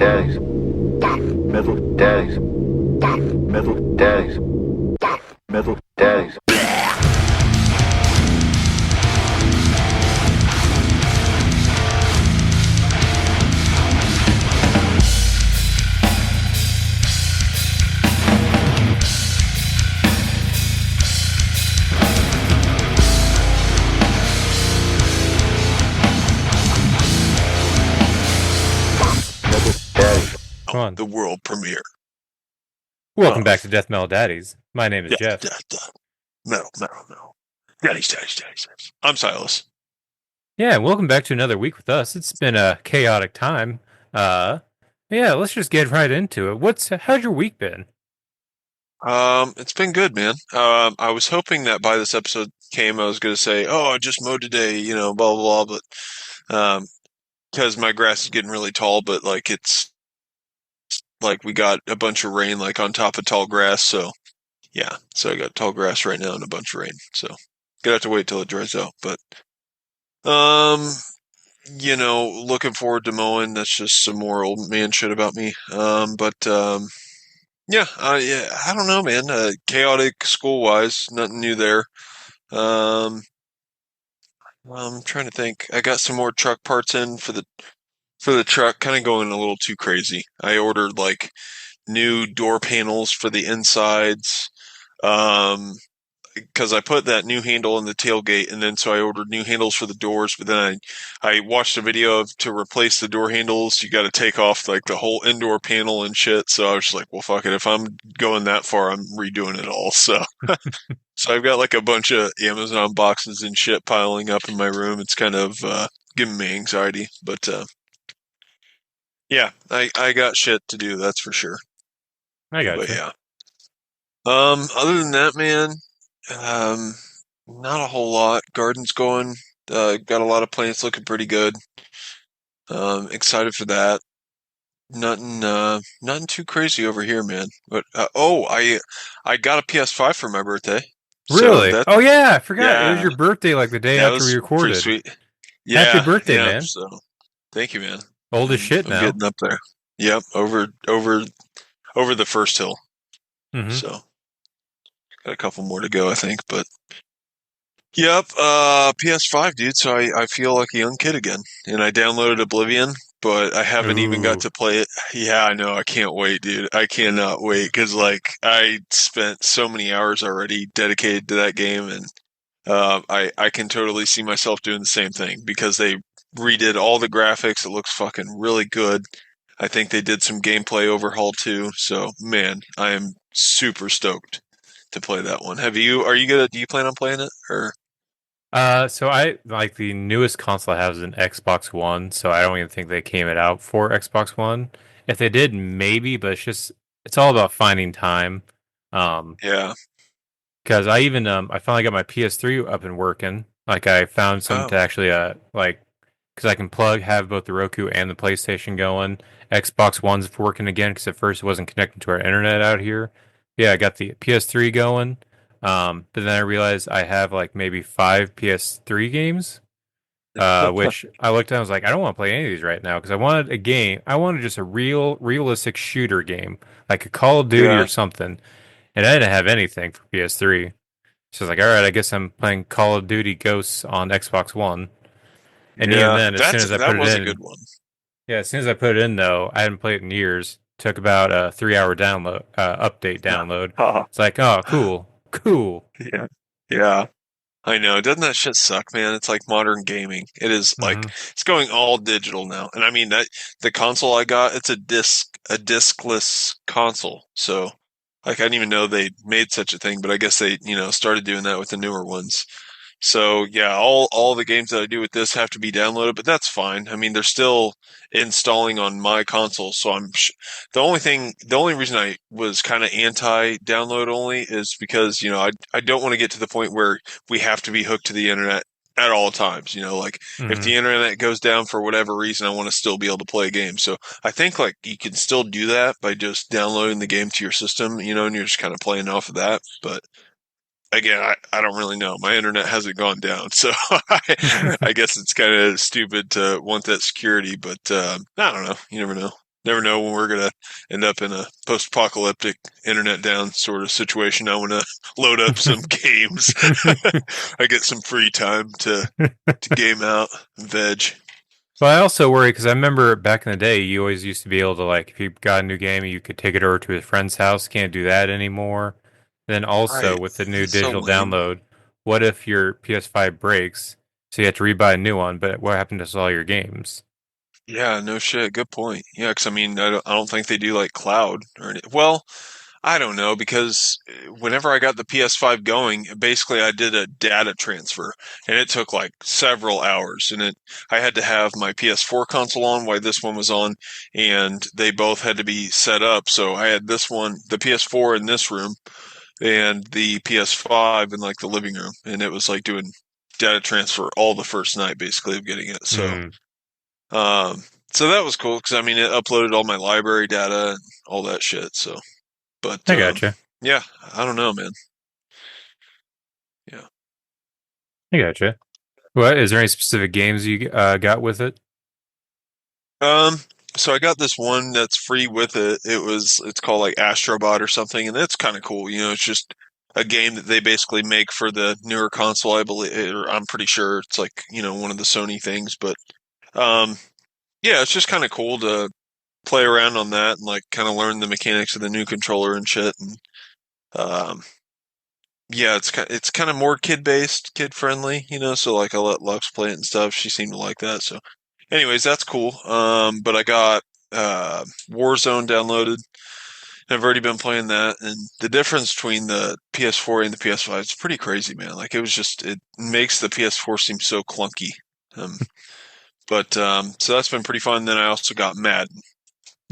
daddies, metal daddies, metal daddies, metal daddies. Come on. The world premiere. Welcome back to Death Metal Daddies. My name is Jeff. Metal. Daddies. I'm Silas. Yeah, welcome back to another week with us. It's been a chaotic time. Yeah, let's just get right into it. How's your week been? It's been good, man. I was hoping that by this episode came, I was going to say, "Oh, I just mowed today," blah blah blah. But because my grass is getting really tall, but like it's like we got a bunch of rain like on top of tall grass, so yeah. So I got tall grass right now and a bunch of rain. So gonna have to wait till it dries out. But um, looking forward to mowing. That's just some more old man shit about me. Yeah, I don't know, man. Chaotic school wise, nothing new there. Um, I'm trying to think. I got some more truck parts in for the truck, kind of going a little too crazy. I ordered like new door panels for the insides. Um, because I put that new handle in the tailgate, and then so I ordered new handles for the doors. But then I watched a video to replace the door handles. You got to take off like the whole indoor panel and shit. So I was just like, well, fuck it. If I'm going that far, I'm redoing it all. So so I've got like a bunch of Amazon boxes and shit piling up in my room. It's kind of giving me anxiety, but yeah, I got shit to do. That's for sure. I got But you. yeah. Other than that, man, um, not a whole lot. Garden's going. Got a lot of plants looking pretty good. Excited for that. Nothing too crazy over here, man. But I got a PS5 for my birthday. So Really? that Oh yeah, I forgot. It was yeah, your birthday like the day that after we was pretty recorded. sweet. Happy Yeah, birthday, yeah. man. So thank you, man. Old as I'm shit I'm now. getting up there. Yep, over the first hill. Mm-hmm. So got a couple more to go, I think, but. Yep, PS5, dude. So I feel like a young kid again. And I downloaded Oblivion, but I haven't even got Ooh. to play it. Yeah, I know. I can't wait, dude. I cannot wait because like I spent so many hours already dedicated to that game, and I can totally see myself doing the same thing because they redid all the graphics. It looks fucking really good. I think they did some gameplay overhaul too. So man, I am super stoked to play that one. Are you gonna, do you plan on playing it or? So I like the newest console I have is an Xbox One, so I don't even think they came it out for Xbox One. If they did, maybe, but it's all about finding time. Um, Yeah. because I finally got my PS3 up and working. Like I found something Oh, to actually because I can have both the Roku and the PlayStation going. Xbox One's working again because at first it wasn't connected to our internet out here. Yeah, I got the PS3 going. But then I realized I have like maybe five PS3 games. Which I looked at, I was like, I don't want to play any of these right now because I wanted a game. I wanted just a realistic shooter game, like a Call of Duty or yeah, something. And I didn't have anything for PS3. So I was like, all right, I guess I'm playing Call of Duty Ghosts on Xbox One. And even yeah. then, as soon as I put That it was a good in, one. yeah, as soon as I put it in though, I hadn't played it in years. Took about a 3 hour update download. Haha. It's like, oh, cool. Yeah, yeah. I know. Doesn't that shit suck, man? It's like modern gaming. It is like Hmm. it's going all digital now. And I mean that the console I got, it's a discless console. So like I didn't even know they made such a thing, but I guess they, started doing that with the newer ones. So yeah, all the games that I do with this have to be downloaded, but that's fine. I mean, they're still installing on my console, so the only reason I was kind of anti download only is because I don't want to get to the point where we have to be hooked to the internet at all times. Like if Hmm. the internet goes down for whatever reason, I want to still be able to play a game. So I think like you can still do that by just downloading the game to your system, and you're just kind of playing off of that, but again, I don't really know. My internet hasn't gone down, so I guess it's kind of stupid to want that security, but I don't know. You never know. never know when we're gonna end up in a post-apocalyptic internet down sort of situation. I want to load up some games. I get some free time to game out, veg. But I also worry because I remember back in the day, you always used to be able to like, if you got a new game, you could take it over to a friend's house. Can't do that anymore. Then also Right, with the new it's so digital lame. download, what if your PS5 breaks, so you have to rebuy a new one? But what happened to all your games? Yeah, no shit. Good point. Yeah, because I mean, I don't think they do like cloud or any. Well, I don't know because whenever I got the PS5 going, basically I did a data transfer and it took like several hours and I had to have my PS4 console on while this one was on and they both had to be set up. So I had this one, the PS4 in this room and the PS5 in like the living room and it was like doing data transfer all the first night basically of getting it. Hmm. Um, so that was cool because I mean it uploaded all my library data and all that shit. So but I gotcha. yeah, I don't know, man. Yeah. I gotcha. What is there any specific games you got with it? Um, so I got this one that's free with it. It's called like Astrobot or something, and it's kind of cool. It's just a game that they basically make for the newer console, I believe, or I'm pretty sure it's like, one of the Sony things, but um yeah, it's just kind of cool to play around on that and like kind of learn the mechanics of the new controller and shit and um yeah, it's kind of more kid based, kid friendly, so like I let Lux play it and stuff. She seemed to like that. So anyways, that's cool. But I got Warzone downloaded. I've already been playing that, and the difference between the PS4 and the PS5 is pretty crazy, man. Like it makes the PS4 seem so clunky. Um, but so that's been pretty fun. Then I also got Madden,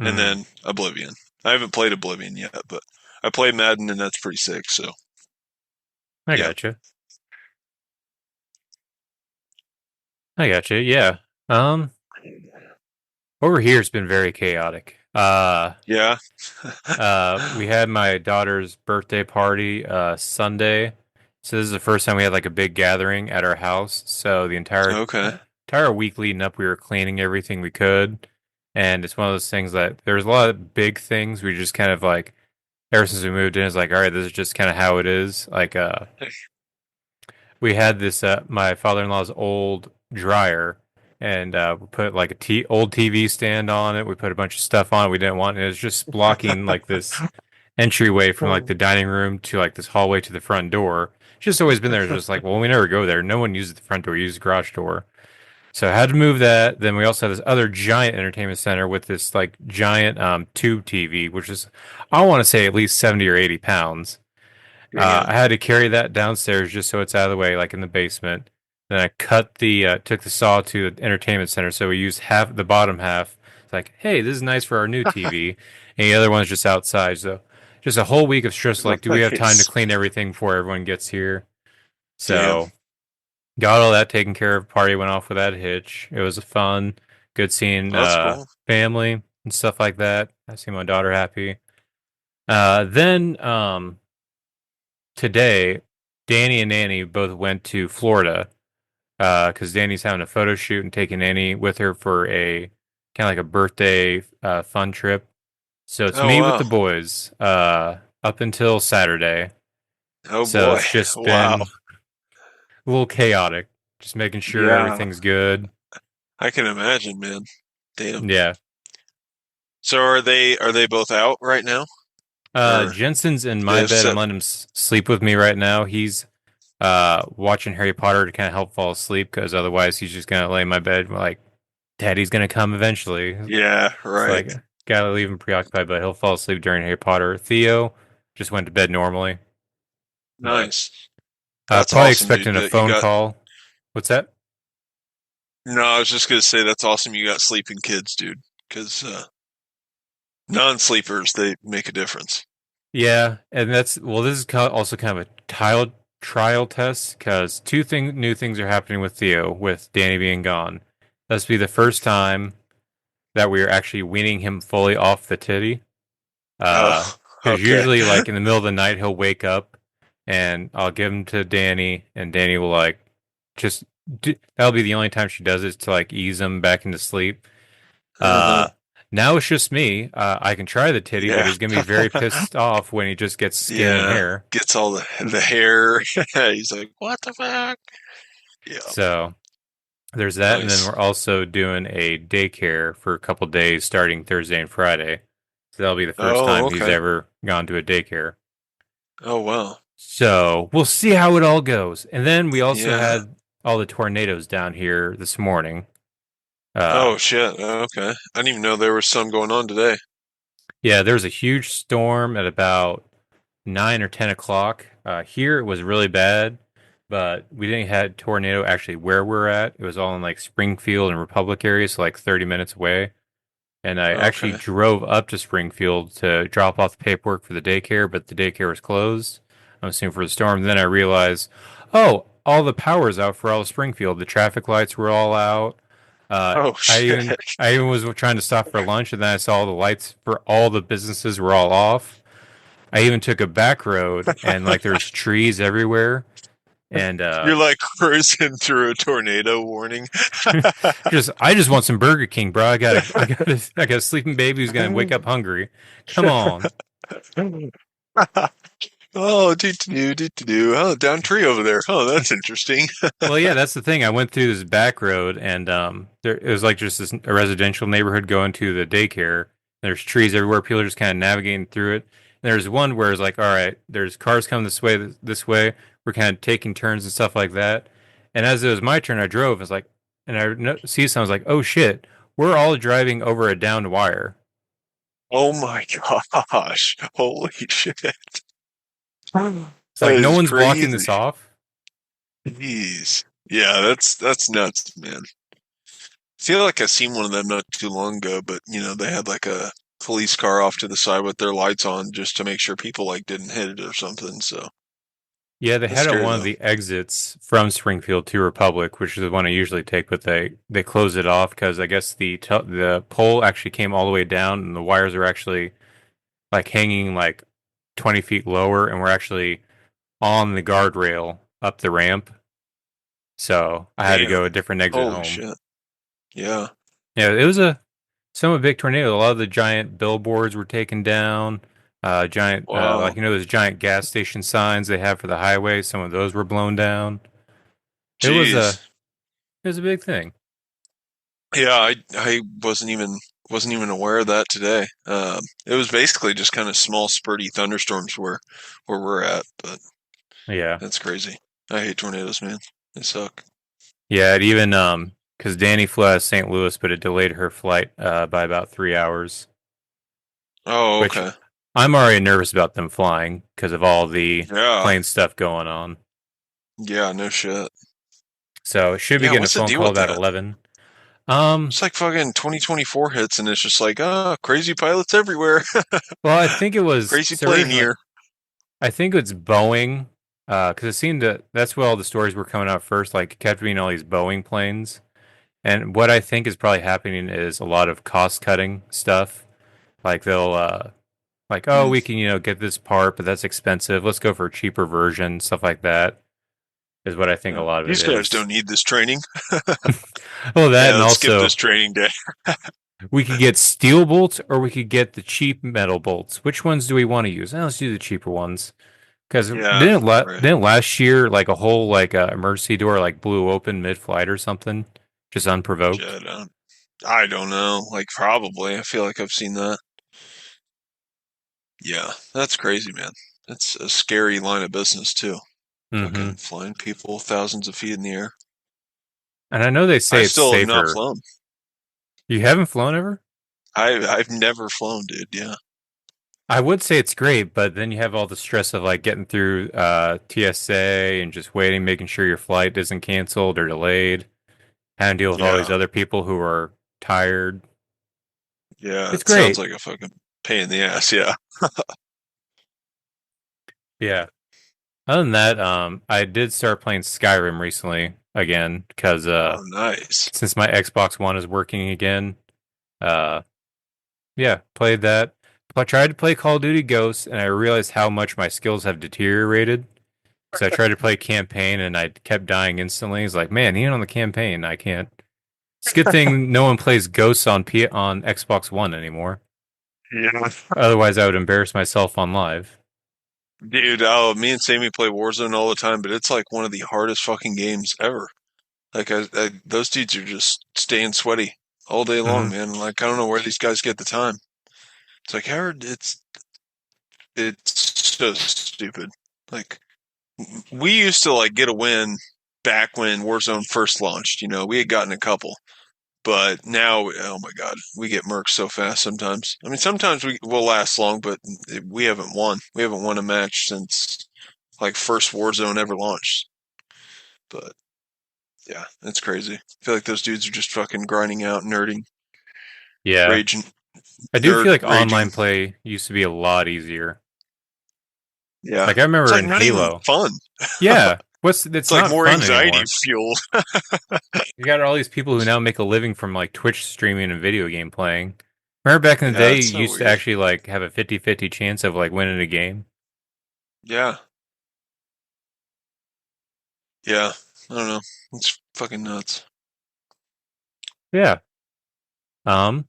and Hmm. then Oblivion. I haven't played Oblivion yet, but I played Madden, and that's pretty sick. So I yeah, gotcha. I gotcha. Yeah. Um, Over here it's been very chaotic. yeah. We had my daughter's birthday party Sunday. So this is the first time we had like a big gathering at our house. So the Okay. entire week leading up, we were cleaning everything we could. And it's one of those things that there's a lot of big things we just kind of like ever since we moved in, it's like, all right, this is just kind of how it is. Like we had this my father-in-law's old dryer and we put like old TV stand on it. We put a bunch of stuff on it we didn't want, and it was just blocking like this entryway from like the dining room to like this hallway to the front door. It's just always been there. It's just like, well, we never go there. No one uses the front door, we use the garage door. So I had to move that. Then we also have this other giant entertainment center with this like giant tube TV, which is I want to say at least 70 or 80 pounds. I Damn. had to carry that downstairs just so it's out of the way, like in the basement. Then I took the saw to the entertainment center, so we used half the bottom half. It's like, hey, this is nice for our new TV, and the other one's just outside. So, just a whole week of stress. Like, do we have time to Nice. clean everything before everyone gets here? Damn. So, got all that taken care of. Party went off without a hitch. It was fun, good seeing That's cool. family and stuff like that. I see my daughter happy. Then today, Danny and Nanny both went to Florida because Danny's having a photo shoot and taking Nanny with her for a kind of like a birthday fun trip. So it's Oh me with wow. the boys up until Saturday. Oh So boy. it's just Wow. been a little chaotic, just making sure Yeah. everything's good. I can imagine, man. Damn. Yeah. So are they both out right now? Or Jensen's in they my have bed. I'm set letting him sleep with me right now. He's watching Harry Potter to kind of help fall asleep because otherwise he's just gonna lay in my bed like Daddy's gonna come eventually. Yeah, It's right. like gotta leave him preoccupied, but he'll fall asleep during Harry Potter. Theo just went to bed normally, but Nice. That's probably awesome, expecting dude. a That you phone got call. What's that? No, I was just gonna say that's awesome you got sleeping kids, dude. Because non-sleepers, they make a difference. Yeah, and that's well. This is also kind of a trial test because new things are happening with Theo with Danny being gone. This will be the first time that we are actually weaning him fully off the titty. Uh, Oh, because okay. usually, like in the middle of the night, he'll wake up and I'll give him to Danny, and Danny will like just that'll be the only time she does it to like ease him back into sleep. Uh-huh. Uh, Now it's just me. I can try the titty, but Yeah, he's gonna be very pissed off when he just gets skin and yeah. hair. Gets all the hair. He's like, what the fuck? Yeah, So there's that, and then nice. we're also doing a daycare for a couple days starting Thursday and Friday. So that'll be the first Oh, time he's okay. ever gone to a daycare. Oh, wow. So we'll see how it all goes. And then we also Yeah. had all the tornadoes down here this morning. Uh, Oh, shit. Okay. I didn't even know there was some going on today. yeah, there was a huge storm at about 9 or 10 o'clock. Here it was really bad, but we didn't have tornado actually where we're at. It was all in like Springfield and Republic areas, so like 30 minutes away. And I actually Okay. drove up to Springfield to drop off the paperwork for the daycare, but the daycare was closed. I'm assuming for the storm. Then I realized, oh, all the power's out for all of Springfield. The traffic lights were all out. Oh, I shit. even I even was trying to stop for lunch, and then I saw the lights for all the businesses were all off. I even took a back road, and like there's trees everywhere, and You're like cruising through a tornado warning. just I just want some Burger King, bro. I got a sleeping baby who's gonna wake up hungry. Come on. Oh, do. Oh, down tree over there. Oh, that's interesting. Well, yeah, that's the thing. I went through this back road, and there it was like just a residential neighborhood going to the daycare. There's trees everywhere. People are just kind of navigating through it. And there's one where it's like, all right, there's cars coming this way, this way. We're kind of taking turns and stuff like that. And as it was my turn, I drove. It's like, and see something. I was like, oh shit, we're all driving over a downed wire. Oh my gosh. Holy shit. That It's like no is one's blocking this crazy. off. Jeez. Yeah, that's nuts, man. I feel like I seen one of them not too long ago, but they had like a police car off to the side with their lights on just to make sure people like didn't hit it or something. So Yeah, they that's had it on scary one of though. the exits from Springfield to Republic, which is the one I usually take, but they closed it off because I guess the pole actually came all the way down and the wires are actually like hanging like 20 feet lower, and we're actually on the guardrail up the ramp. So I had to go Damn. a different exit Holy home. shit. Yeah. Yeah, it was a somewhat big tornado. A lot of the giant billboards were taken down. Giant, like Wow. those giant gas station signs they have for the highway. Some of those were blown down. It was Jeez. a It was a big thing. Yeah, I wasn't even aware of that today. It was basically just kind of small spurty thunderstorms where we're at, but Yeah. that's crazy. I hate tornadoes, man. They suck. Yeah, it even because Danny flew out of St. Louis, but it delayed her flight by about 3 hours, Oh, which okay. I'm already nervous about them flying because of all the Yeah. plane stuff going on. Yeah, no shit. So it should be Yeah, getting a what's the phone deal call with about that? 11. Um, It's like fucking 2024 hits and it's just like, crazy pilots everywhere. well, I think it was Crazy so plane originally. year. I think it's Boeing, because it seemed to that's where all the stories were coming out first. Like it kept being all these Boeing planes, and what I think is probably happening is a lot of cost cutting stuff. Like they'll like, oh, Mm. we can, get this part, but that's expensive. Let's go for a cheaper version, stuff like that is what I think a Yeah. lot of it These guys is. don't need this training. Well, that Yeah, and let's skip also this training day. we could get steel bolts or we could get the cheap metal bolts. Which ones do we want to use? Let's do the cheaper ones. Because Yeah, right. didn't last year like a whole like emergency door like blew open mid flight or something, just unprovoked. Shit, I don't know. Like probably. I feel like I've seen that. Yeah, that's crazy, man. That's a scary line of business too. Hmm. Fucking flying people thousands of feet in the air. And I know they I say it's still have not safer. flown. You haven't flown ever? I've never flown, dude. Yeah. I would say it's great, but then you have all the stress of like getting through TSA and just waiting, making sure your flight isn't canceled or delayed, having to deal with all these Yeah. other people who are tired. Yeah. It's It sounds great. like a fucking pain in the ass. Yeah. Yeah. Other than that, I did start playing Skyrim recently again because Oh, nice. since my Xbox One is working again, uh, yeah, played that. I tried to play Call of Duty Ghosts, and I realized how much my skills have deteriorated. Because I tried to play campaign, and I kept dying instantly. It's like, man, even on the campaign, I can't. It's a good thing no one plays Ghosts on Xbox One anymore. Yeah. Otherwise, I would embarrass myself on live. Dude, me and Sammy play Warzone all the time, but it's like one of the hardest fucking games ever. Like, those dudes are just staying sweaty all day long, Hmm. man. Like, I don't know where these guys get the time. It's like, it's so stupid. Like, we used to like get a win back when Warzone first launched. You know, we had gotten a couple, but now, oh my god, we get murked so fast sometimes. I mean, sometimes we will last long, but we haven't won. We haven't won a match since like first Warzone ever launched. But yeah, it's crazy. I feel like those dudes are just fucking grinding out, nerding, Yeah. raging, I do feel like raging. online play used to be a lot easier. Yeah, Like I it's remember like in not even Halo. fun. Yeah. It's It's like not more fun anxiety anymore. fuel. You got all these people who now make a living from like Twitch streaming and video game playing. Remember back in the Yeah, day, it's you so used to weird. actually like have a 50-50 chance of like winning a game? Yeah, yeah. I don't know. It's fucking nuts. Yeah. Um,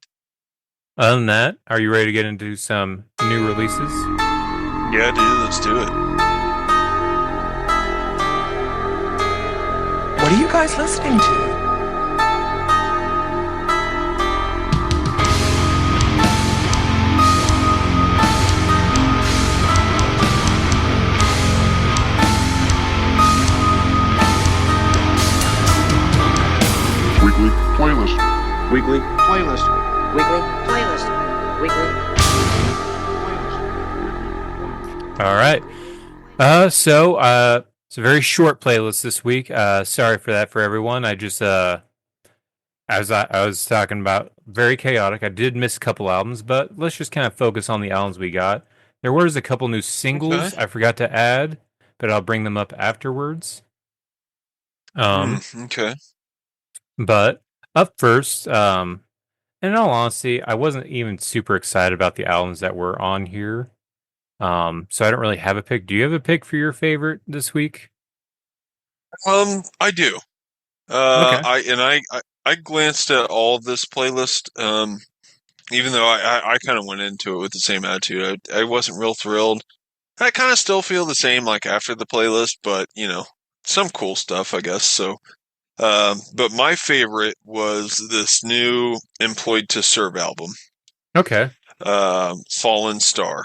Other than that, are you ready to get into some new releases? Yeah, dude, let's do it. What are you guys listening to? Weekly playlist. Weekly playlist. Weekly playlist. Weekly. All right. It's a very short playlist this week. Sorry for that for everyone. I just as I was talking about, very chaotic. I did miss a couple albums, but let's just kind of focus on the albums we got. There was a couple new Okay. singles I forgot to add, but I'll bring them up afterwards. Um, Okay. but up first, in all honesty, I wasn't even super excited about the albums that were on here. So I don't really have a pick. Do you have a pick for your favorite this week? I do. Okay. I glanced at all of this playlist. Even though I kind of went into it with the same attitude. I wasn't real thrilled. I kind of still feel the same like after the playlist, but you know, some cool stuff, I guess. So, but my favorite was this new Employed to Serve album, Okay. Fallen Star.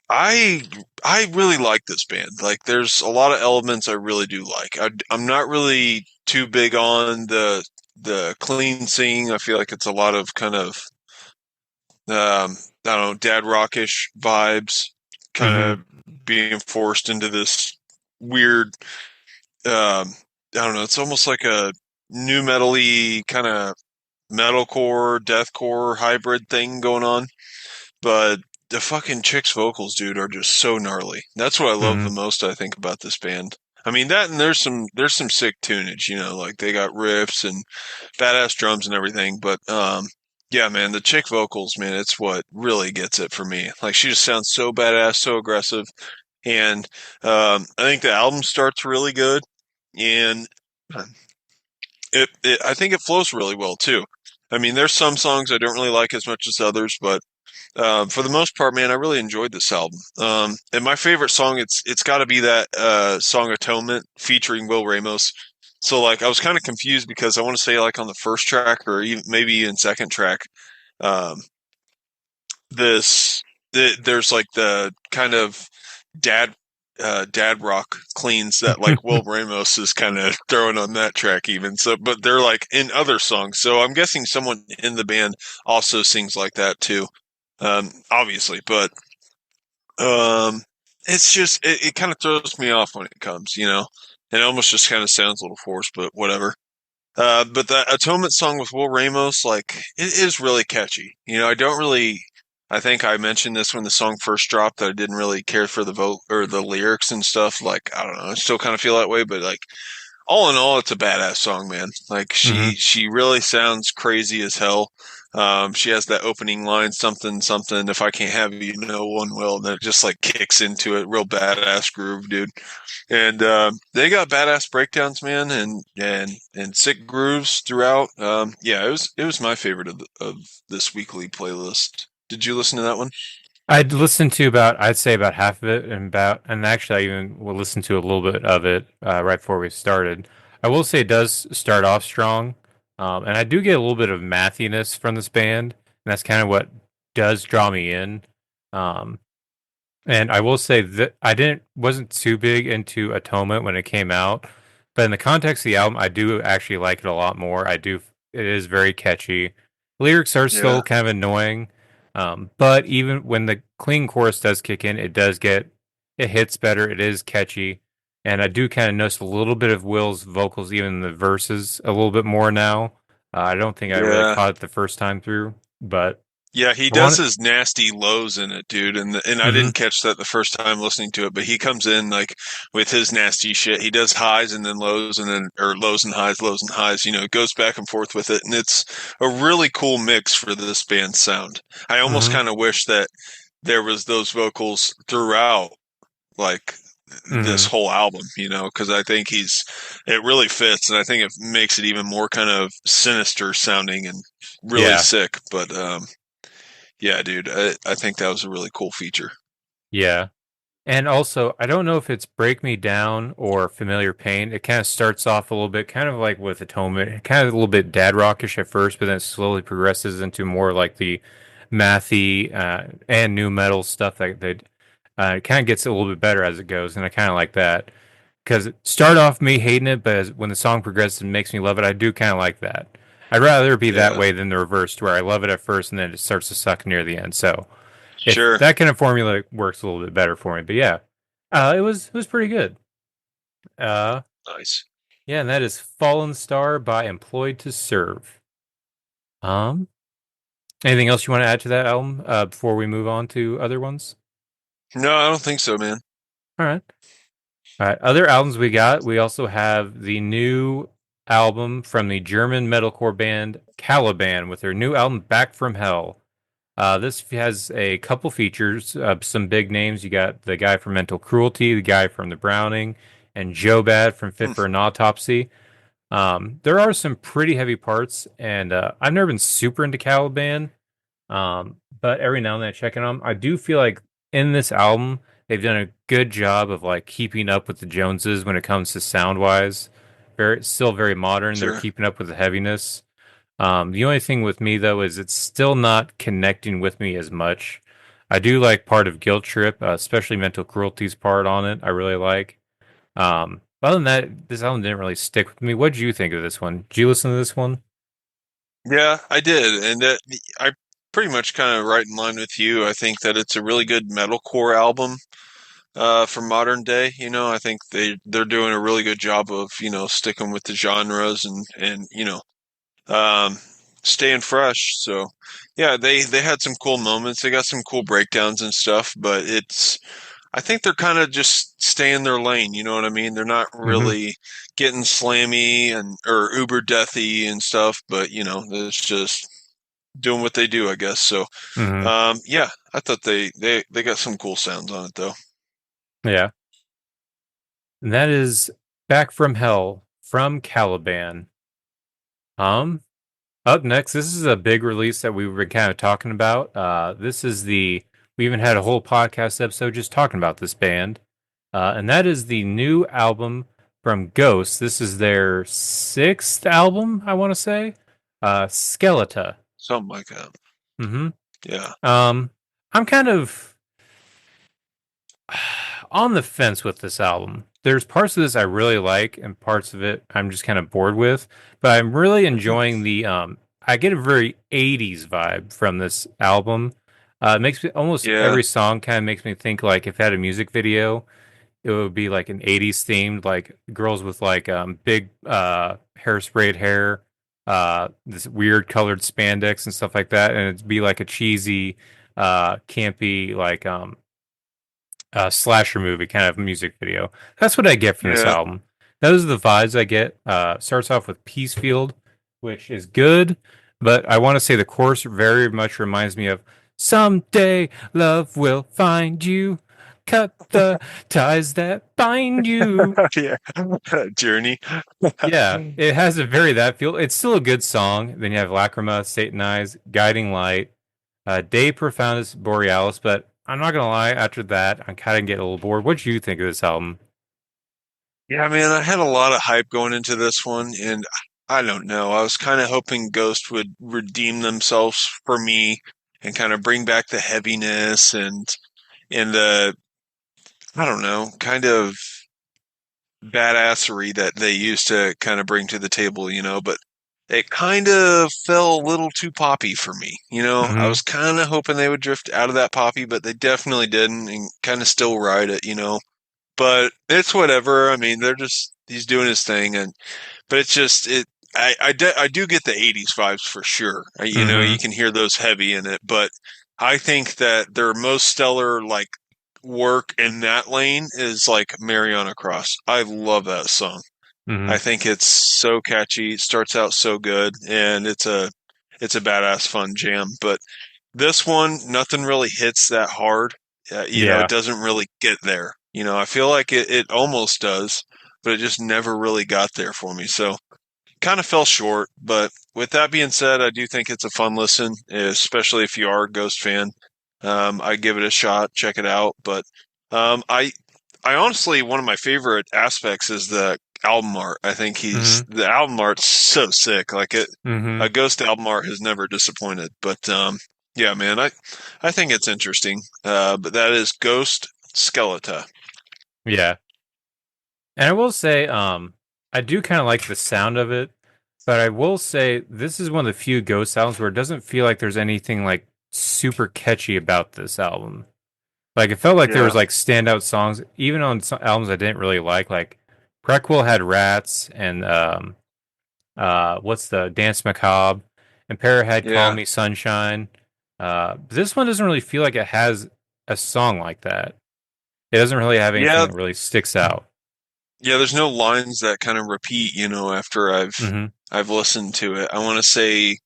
I I really like this band. Like, there's a lot of elements I really do like. I'm not really too big on the clean singing. I feel like it's a lot of kind of I don't know, dad rockish vibes, kind Mm-hmm. of being forced into this weird. I don't know. It's almost like a new metal-y kind of metalcore, deathcore hybrid thing going on. But the fucking chick's vocals, dude, are just so gnarly. That's what I love the Mm-hmm. most, I think, about this band. I mean that, and there's some sick tunage, you know, like they got riffs and badass drums and everything. But yeah, man, the chick vocals, man, it's what really gets it for me. Like, she just sounds so badass, so aggressive, and I think the album starts really good, and I think it flows really well too. I mean, there's some songs I don't really like as much as others, but for the most part, man, I really enjoyed this album. And my favorite song, it's got to be that song "Atonement" featuring Will Ramos. So, like, I was kind of confused because I want to say, like, on the first track or even, maybe even second track, um, there's like the kind of dad dad rock cleans that like Will Ramos is kind of throwing on that track even. So, but they're like in other songs. So I'm guessing someone in the band also sings like that too. Obviously, but it's just it kind of throws me off when it comes, you know. And it almost just kind of sounds a little forced, but whatever. But the Atonement song with Will Ramos, like, it is really catchy. You know, I don't really. I think I mentioned this when the song first dropped that I didn't really care for the vote or the lyrics and stuff. Like, I don't know, I still kind of feel that way, but like, all in all, it's a badass song, man. Like Mm-hmm. she really sounds crazy as hell. She has that opening line, something, something. If I can't have you, no one will. That just like kicks into it, real badass groove, dude. And they got badass breakdowns, man, and sick grooves throughout. Yeah, it was my favorite of this weekly playlist. Did you listen to that one? I'd listened to about, I'd say about half of it, and actually I even will listen to a little bit of it right before we started. I will say it does start off strong, and I do get a little bit of mathiness from this band, and that's kind of what does draw me in. Um, and I will say that I wasn't too big into Atonement when it came out, but in the context of the album, I do actually like it a lot more. It is very catchy. Lyrics are Yeah, still kind of annoying, but even when the clean chorus does kick in, it hits better. It is catchy, and I do kind of notice a little bit of Will's vocals, even in the verses, a little bit more now. I don't think I really yeah. caught it the first time through, but Yeah, he I does want his nasty lows in it, dude, and I it. didn't catch that the first time listening to it, but he comes in like with his nasty shit. He does highs and then lows and then or lows and highs, lows and highs. Goes back and forth with it, and it's a really cool mix for this band's sound. I almost Hmm. kind of wish that there was those vocals throughout, like this Hmm. whole album, because I think it really fits, and I think it makes it even more kind of sinister sounding and really Yeah. sick. But yeah, dude, I think that was a really cool feature. Yeah. And also, I don't know if it's Break Me Down or Familiar Pain. It kind of starts off a little bit, kind of like with Atonement, kind of a little bit dad rockish at first, but then it slowly progresses into more like the mathy and new metal stuff that it kind of gets a little bit better as it goes. And I kind of like that because it start off me hating it, but when the song progresses and makes me love it, I do kind of like that. I'd rather be that Yeah, way than the reverse, where I love it at first and then it starts to suck near the end. So if sure. that kind of formula works a little bit better for me. But yeah, it was pretty good. Uh, Nice. yeah, and that is Fallen Star by Employed to Serve. Um, Anything else you want to add to that album before we move on to other ones? No, I don't think so, man. All right. All right. Other albums we got. We also have the new album from the German metalcore band Caliban with their new album Back from Hell. This has a couple features, some big names. You got the guy from Mental Cruelty, the guy from The Browning, and Joe Bad from Fit Hmm, for an Autopsy. There are some pretty heavy parts, and I've never been super into Caliban, but every now and then I check in on them. I do feel like in this album, they've done a good job of like keeping up with the Joneses when it comes to sound wise. Still very modern. They're sure. keeping up with the heaviness. The only thing with me though is it's still not connecting with me as much. I do like part of Guilt Trip, especially Mental Cruelty's part on it. I really like. Other than that, this album didn't really stick with me. What did you think of this one? Did you listen to this one? Yeah, I did, and I pretty much kind of right in line with you. I think that it's a really good metalcore album for modern day. I think they're doing a really good job of sticking with the genres and um, staying fresh. So yeah, they had some cool moments. They got some cool breakdowns and stuff, but I think they're kind of just staying their lane. You know what I mean? They're not Mm-hmm. really getting slammy and or uber deathy and stuff, but it's just doing what they do, I guess. So Mm-hmm. yeah, I thought they got some cool sounds on it though. Yeah. And that is Back from Hell from Caliban. Um, Up next, this is a big release that we were kind of talking about. We even had a whole podcast episode just talking about this band. And that is the new album from Ghost. This is their sixth album, I want to say. Skeleta. Something like that. Hmm. Yeah. I'm kind of on the fence with this album. There's parts of this I really like, and parts of it I'm just kind of bored with. But I'm really enjoying the. I get a very '80s vibe from this album. It makes me almost Yeah. every song kind of makes me think like if it had a music video, it would be like an '80s themed, like girls with like big hairsprayed hair, this weird colored spandex and stuff like that, and it'd be like a cheesy, campy like slasher movie kind of music video. That's what I get from this Yeah. album. those are the vibes I get. Starts off with Peacefield, which is good, but I want to say the chorus very much reminds me of "Someday love will find you, cut the ties that bind you." Yeah, Journey. Yeah, it has a very that feel. It's still a good song. Then you have Lacrima, Satanize, Guiding Light, De Profundis Borealis, but I'm not gonna lie, after that, I'm kind of getting a little bored. What do you think of this album? Yeah, man, I had a lot of hype going into this one, and I don't know. I was kind of hoping Ghost would redeem themselves for me and kind of bring back the heaviness and the I don't know, kind of badassery that they used to kind of bring to the table, but it kind of fell a little too poppy for me. I Hmm. was kind of hoping they would drift out of that poppy, but they definitely didn't and kind of still ride it. But it's whatever. I mean, he's doing his thing, but it's just it. I do get the '80s vibes for sure. You Hmm. can hear those heavy in it, but I think that their most stellar like work in that lane is like Mariana Cross. I love that song. Hmm. I think it's so catchy. It starts out so good, and it's a badass fun jam. But this one, nothing really hits that hard. It Yeah. doesn't really get there. I feel like it almost does, but it just never really got there for me. So kind of fell short. But with that being said, I do think it's a fun listen, especially if you are a Ghost fan. I give it a shot, check it out. But I honestly, one of my favorite aspects is the album art. I think Hmm. the album art's so sick. Like Hmm. a Ghost album art has never disappointed. But yeah, man, I think it's interesting. But that is Ghost Skeleta. Yeah. And I will say, I do kind of like the sound of it, but I will say this is one of the few Ghost albums where it doesn't feel like there's anything like super catchy about this album. Like it felt like there was Yeah, like standout songs, even on some albums I didn't really like. Like Prequel had Rats and what's the Dance Macabre, and Para had Call yeah, Me Sunshine. This one doesn't really feel like it has a song like that. It doesn't really have anything yeah, that really sticks out. yeah. There's no lines that kind of repeat. After Hmm. I've listened to it. I want to say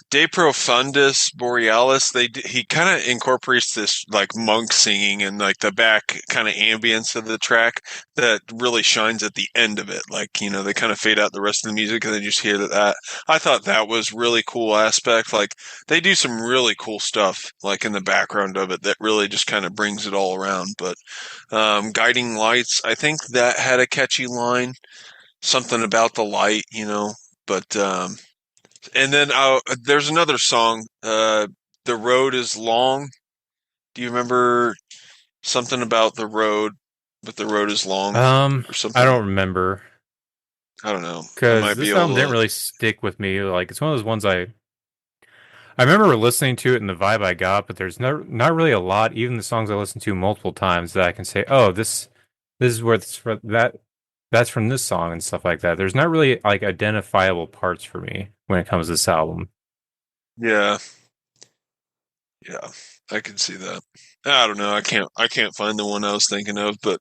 De Profundis Borealis, he kind of incorporates this like monk singing and like the back kind of ambience of the track that really shines at the end of it. Like, they kind of fade out the rest of the music and then you just hear that. I thought that was really cool aspect. Like they do some really cool stuff like in the background of it that really just kind of brings it all around. But Guiding Lights, I think that had a catchy line, something about the light. But and then there's another song, "The Road Is Long." Do you remember something about the road, but the road is long or I something? don't remember I don't know. I because might be this album able didn't to. really stick with me. Like it's one of those ones I remember listening to it and the vibe I got, but there's not really a lot. Even the songs I listened to multiple times that I can say, oh, this is where it's for that that's from this song and stuff like that. There's not really like identifiable parts for me when it comes to this album. Yeah, yeah, I can see that. I don't know. I can't find the one I was thinking of, but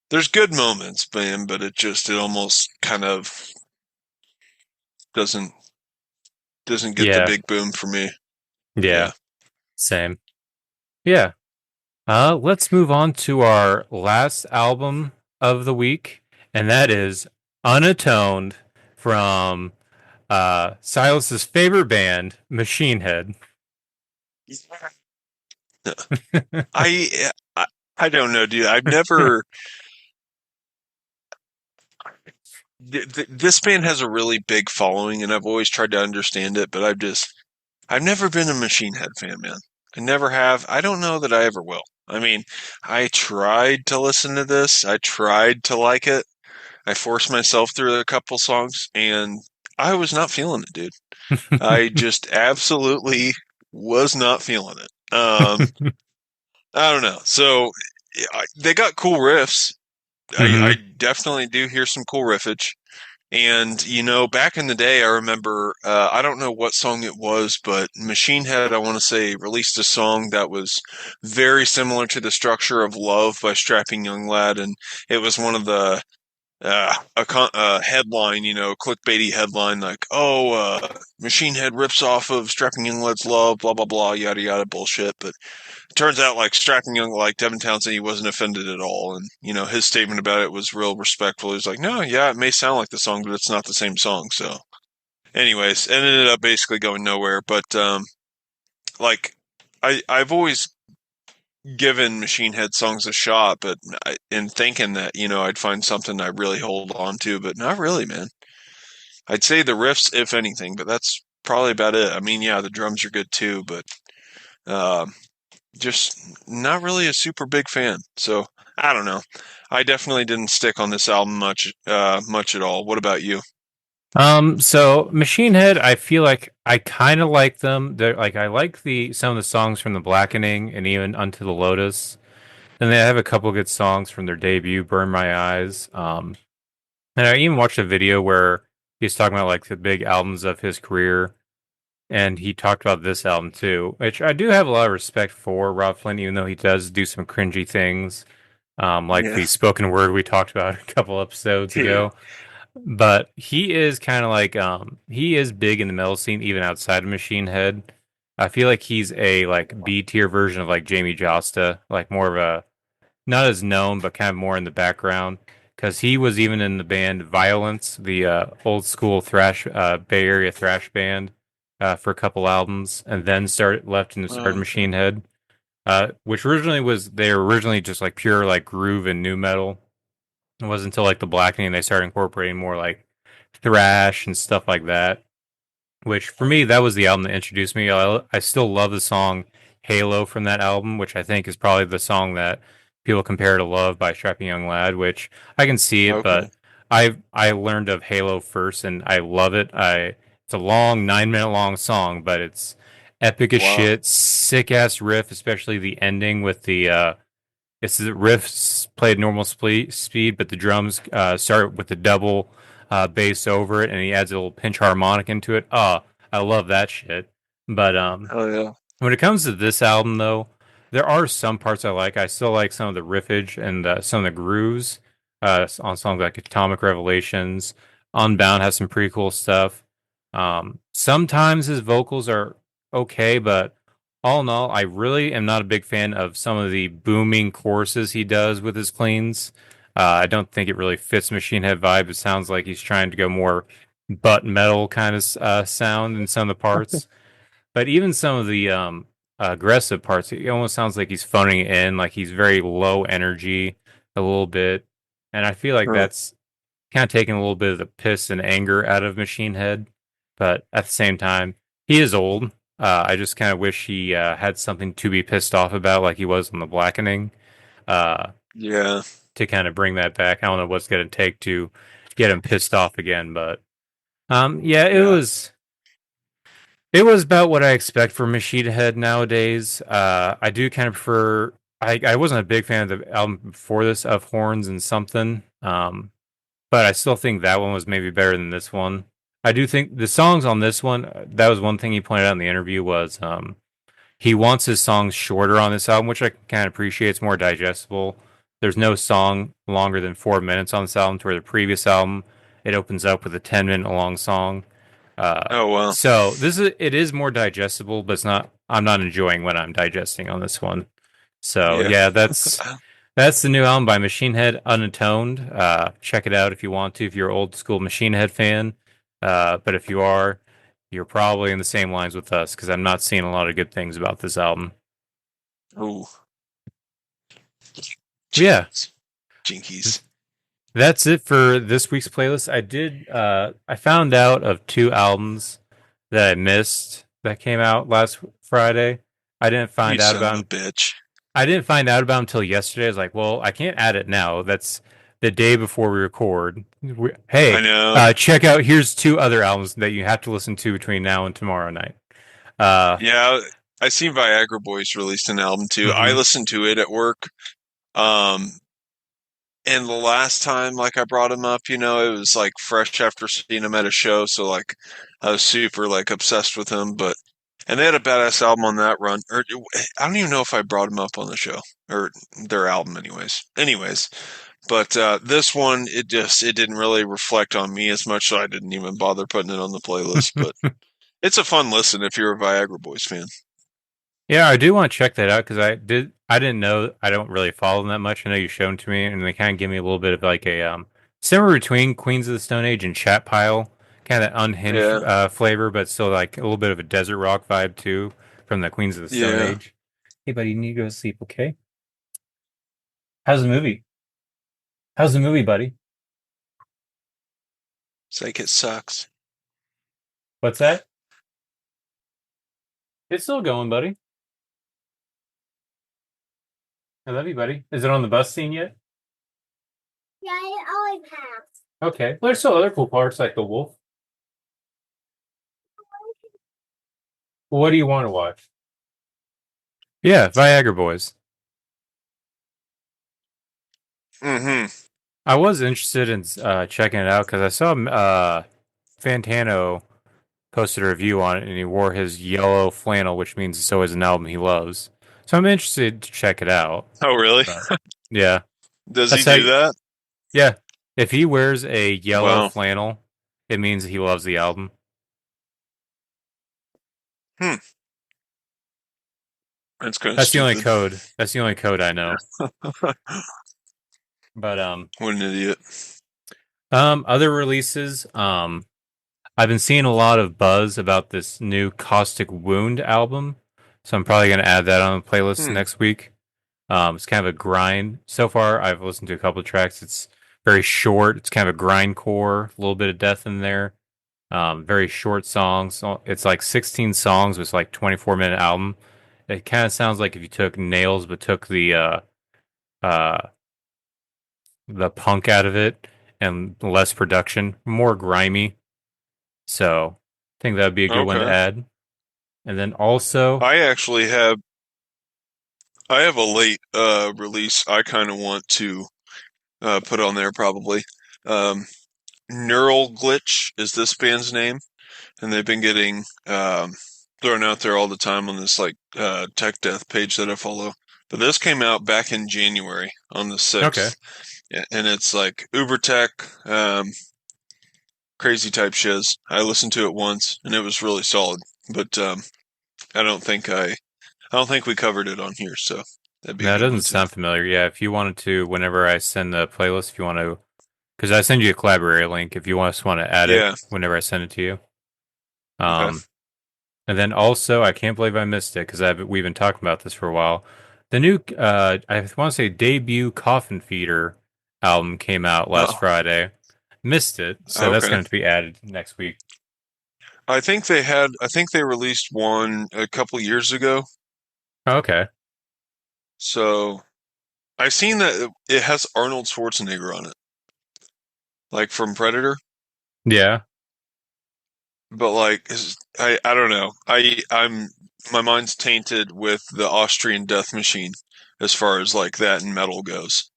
there's good moments, man. But it almost kind of doesn't doesn't get the Yeah, big boom for me. yeah, Yeah. same. Yeah. Let's move on to our last album of the week, and that is Unatoned from Silas's favorite band, Machinehead. I I, I don't know, dude. I've never. This band has a really big following, and I've always tried to understand it, but I've never been a Machine Head fan, man. I never have. I don't know that I ever will. I mean, I tried to listen to this. I tried to like it. I forced myself through a couple songs, and I was not feeling it, dude. I just absolutely was not feeling it. I don't know. So they got cool riffs. I Hmm. definitely do hear some cool riffage. And back in the day, I remember I don't know what song it was, but Machine Head, I want to say, released a song that was very similar to the structure of "Love" by Strapping Young Lad, and it was one of the a headline, clickbaity headline like, "Oh, Machine Head rips off of Strapping Young Lad's Love," blah blah blah, yada yada bullshit. But it turns out like Strapping Young, like Devin Townsend, he wasn't offended at all, and his statement about it was real respectful. He was like, "No, yeah, it may sound like the song, but it's not the same song." So, anyways, it ended up basically going nowhere. But like, I've always given Machine Head songs a shot, but in thinking that I'd find something I really hold on to, but not really, man. I'd say the riffs, if anything, but that's probably about it. I mean, yeah, the drums are good too, but uh, just not really a super big fan. So I don't know. I definitely didn't stick on this album much at all. What about you? So Machine Head, I feel like I kind of like them. They're like I like some of the songs from The Blackening and even Unto the Lotus. And they have a couple good songs from their debut, Burn My Eyes. And I even watched a video where he's talking about like the big albums of his career, and he talked about this album too, which I do have a lot of respect for Rob Flynn, even though he does do some cringy things, like Yeah. the spoken word we talked about a couple episodes ago. But he is kind of like he is big in the metal scene even outside of Machine Head. I feel like he's a like B tier version of like Jamie Josta, like more of a not as known but kind of more in the background because he was even in the band Violence, the old school thrash Bay Area thrash band for a couple albums, and then started left and started Okay. Machine Head, which originally was they were originally just like pure like groove and new metal. It wasn't until like the Blackening they started incorporating more like thrash and stuff like that. Which for me, that was the album that introduced me. I still love the song Halo from that album, which I think is probably the song that people compare to Love by Strapping Young Lad, which I can see it, Okay. but I learned of Halo first and I love it. It's a long 9 minute long song, but it's epic as Wow. shit, sick ass riff, especially the ending with it's the riffs played normal speed, but the drums start with the double bass over it, and he adds a little pinch harmonic into it. Oh, I love that shit. But Oh yeah. when it comes to this album, though, there are some parts I like. I still like some of the riffage and some of the grooves on songs like Atomic Revelations. Unbound has some pretty cool stuff. Sometimes his vocals are okay, but all in all, I really am not a big fan of some of the booming choruses he does with his cleans. I don't think it really fits Machine Head vibe. It sounds like he's trying to go more butt metal kind of sound in some of the parts. But even some of the aggressive parts, it almost sounds like he's phoning it in, like he's very low energy a little bit. And I feel like Huh. that's kind of taking a little bit of the piss and anger out of Machine Head. But at the same time, he is old. I just kind of wish he had something to be pissed off about, like he was on The Blackening, uh, Yeah. to kind of bring that back. I don't know what's going to take to get him pissed off again, but yeah, it Yeah. was. It was about what I expect from Machine Head nowadays. I do kind of prefer. I wasn't a big fan of the album before this of Horns and Something, but I still think that one was maybe better than this one. I do think the songs on this one. That was one thing he pointed out in the interview was he wants his songs shorter on this album, which I kind of appreciate. It's more digestible. There's no song longer than 4 minutes on this album, to where the previous album it opens up with a 10 minute long song. Oh well. So it is more digestible, but it's not. I'm not enjoying what I'm digesting on this one. So Yeah. yeah, that's the new album by Machine Head, Unatoned. Check it out if you want to, if you're an old school Machine Head fan. But if you are, you're probably in the same lines with us because I'm not seeing a lot of good things about this album. Ooh. Yeah, Jinkies. that's it for this week's playlist. I found out of two albums that I missed that came out last Friday. I didn't You find out son about of a 'em bitch. I didn't find out about him until yesterday. I was like, well, I can't add it now. That's the day before we record. I Hey, know. check out. Here's two other albums that you have to listen to between now and tomorrow night. Uh, Yeah, I seen Viagra Boys released an album too. I mhm. listened to it at work. Um, and the last time, like I brought him up, it was like fresh after seeing him at a show. So like, I was super like obsessed with him. And they had a badass album on that run. Or I don't even know if I brought him up on the show or their album, anyways. But this one, it didn't really reflect on me as much, so I didn't even bother putting it on the playlist. But it's a fun listen if you're a Viagra Boys fan. Yeah, I do want to check that out because I didn't know. I don't really follow them that much. I know you showed them to me, and they kind of give me a little bit of like a somewhere between Queens of the Stone Age and Chat Pile, kind of that unhinged Yeah, flavor, but still like a little bit of a desert rock vibe too from the Queens of the Stone yeah. Age. Hey, buddy, you need to go to sleep, okay? How's the movie? How's the movie, buddy? It's like it sucks. What's that? It's still going, buddy. I love you, buddy. Is it on the bus scene yet? Yeah, it always has. Okay. Well, there's still other cool parts like the wolf. Well, what do you want to watch? Yeah, Viagra Boys. Mm-hmm. I was interested in checking it out because I saw Fantano posted a review on it and he wore his yellow flannel, which means it's always an album he loves. So I'm interested to check it out. Oh, really? But, yeah. Does he That's how do that? Yeah. If he wears a yellow Wow. flannel, it means he loves the album. That's kind of That's the only stupid. code. That's the only code I know. But What an idiot. other releases, I've been seeing a lot of buzz about this new Caustic Wound album, so I'm probably going to add that on the playlist next week. It's kind of a grind. So far, I've listened to a couple of tracks. It's very short. It's kind of a grindcore, a little bit of death in there. Very short songs. It's like 16 songs. It's like 24-minute album. It kind of sounds like if you took Nails but took uh, the punk out of it and less production, more grimy. So I think that would be a good one to Okay. add. And then also, I actually have a late release I kind of want to put on there probably. Neural Glitch is this band's name, and they've been getting thrown out there all the time on this like tech death page that I follow. But this came out back in January on the 6th. okay. Yeah, and it's like Uber tech, crazy type shiz. I listened to it once and it was really solid, but I don't think we covered it on here, so that'd be a No, it good one doesn't too. sound familiar. Yeah, if you wanted to, whenever I send the playlist, if you want to, because I send you a collaborate link if you just want to add Yeah. it whenever I send it to you. Okay. And then also, I can't believe I missed it because we've been talking about this for a while. The new, I want to say debut Coffin Feeder album came out last Oh, Friday. Missed it, so that's okay. going to be added next week. I think they released one a couple years ago. Okay. So I seen that it has Arnold Schwarzenegger on it, like from Predator. Yeah. But like, I don't know. My mind's tainted with the Austrian Death Machine as far as like that and metal goes.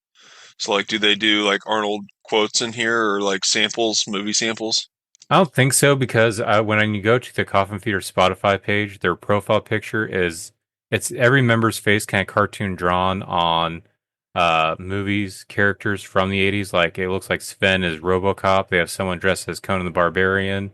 So like, do they do like Arnold quotes in here or like samples, movie samples? I don't think so because when you go to the Coffin Feeder Spotify page, their profile picture it's every member's face kind of cartoon drawn on movies characters from the 80s. Like it looks like Sven is RoboCop. They have someone dressed as Conan the Barbarian.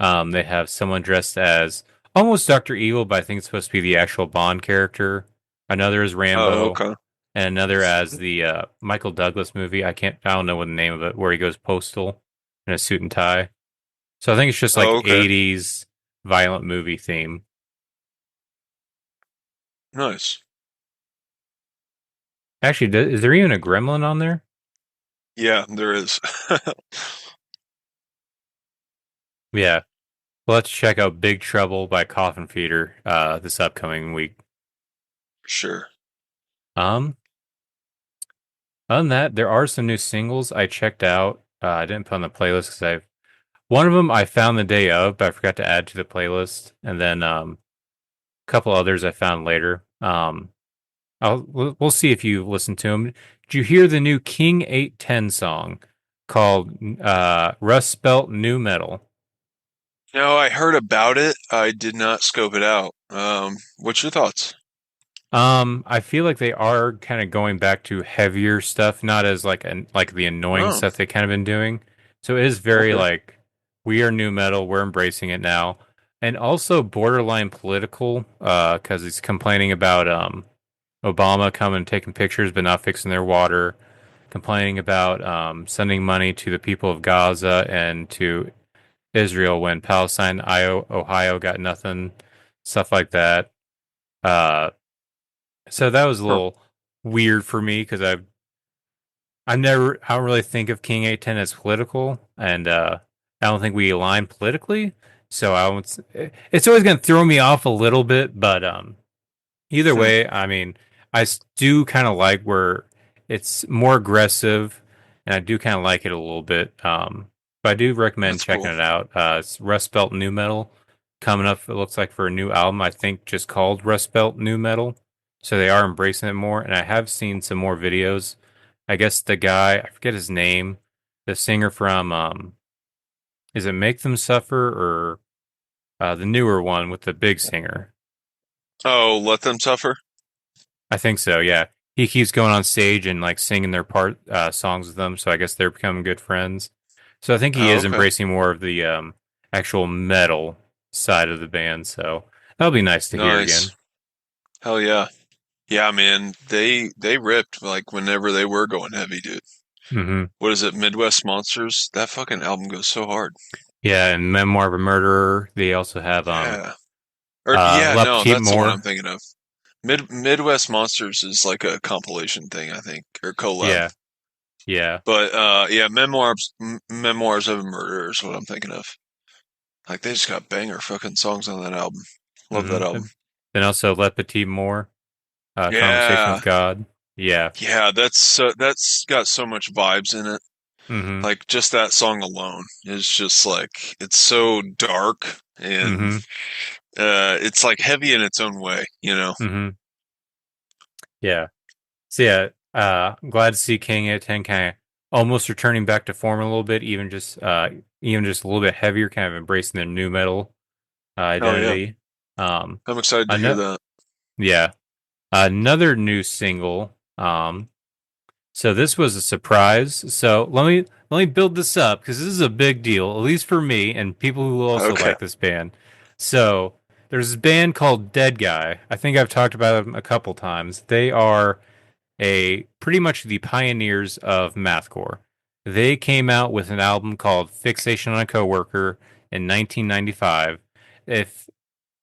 They have someone dressed as almost Dr. Evil, but I think it's supposed to be the actual Bond character. Another is Oh, Rambo, okay. and another as the Michael Douglas movie. I don't know what the name of it, where he goes postal in a suit and tie. So I think it's just like Oh, okay. 80s violent movie theme. Nice. Actually, is there even a gremlin on there? Yeah, there is. Yeah. Well, let's check out Big Trouble by Coffin Feeder this upcoming week. Sure. Other than that, there are some new singles I checked out. I didn't put on the playlist because one of them I found the day of, but I forgot to add to the playlist, and then a couple others I found later. We'll see if you listened to them. Did you hear the new King 810 song called Rust Belt New Metal? No, I heard about it. I did not scope it out. What's your thoughts? I feel like they are kind of going back to heavier stuff, not as like the annoying Oh, stuff they kind of been doing. So it is very okay. like we are new metal, we're embracing it now. And also borderline political, because he's complaining about Obama coming and taking pictures but not fixing their water, complaining about sending money to the people of Gaza and to Israel when Palestine, Ohio got nothing, stuff like that. Uh, so that was a Huh. little weird for me because I don't really think of King 810 as political, and I don't think we align politically. So it's always going to throw me off a little bit, but either Hmm. way, I mean, do kind of like where it's more aggressive, and I do kind of like it a little bit. But I do recommend That's checking cool. it out. It's Rust Belt New Metal coming up. It looks like for a new album, I think just called Rust Belt New Metal. So they are embracing it more, and I have seen some more videos. I guess the guy, I forget his name, the singer from is it Make Them Suffer or the newer one with the big singer? Oh, let them suffer. I think so, yeah. He keeps going on stage and like singing their part songs with them, so I guess they're becoming good friends. So I think he Oh, is okay. embracing more of the actual metal side of the band, so that'll be nice to hear Nice. again. Hell yeah. Yeah, man. They ripped like whenever they were going heavy, dude. Hmm. What is it, Midwest Monsters? That fucking album goes so hard. Yeah, and Memoir of a Murderer. They also have Yeah. Or yeah, La no, Petite that's the one I'm Mort. thinking of. Midwest Monsters is like a compilation thing, I think, or collab. Yeah, yeah. But yeah, Memoirs of a Murderer is what I'm thinking of. Like they just got banger fucking songs on that album. Love that album. Then also La Petite Mort, Conversation with Yeah. God. Yeah. Yeah, that's got so much vibes in it. Hmm. Like just that song alone is just like it's so dark and Hmm. it's like heavy in its own way, you know. Hmm. Yeah. So yeah, I'm glad to see King at 10 kind of almost returning back to form a little bit, even just a little bit heavier, kind of embracing their new metal Oh yeah. identity. Um, I'm excited to hear ano- that. yeah, another new single. So this was a surprise. So let me build this up because this is a big deal, at least for me and people who also Okay. like this band. So there's this band called Deadguy. I think I've talked about them a couple times. They are a pretty much the pioneers of mathcore. They came out with an album called Fixation on a Coworker in 1995. If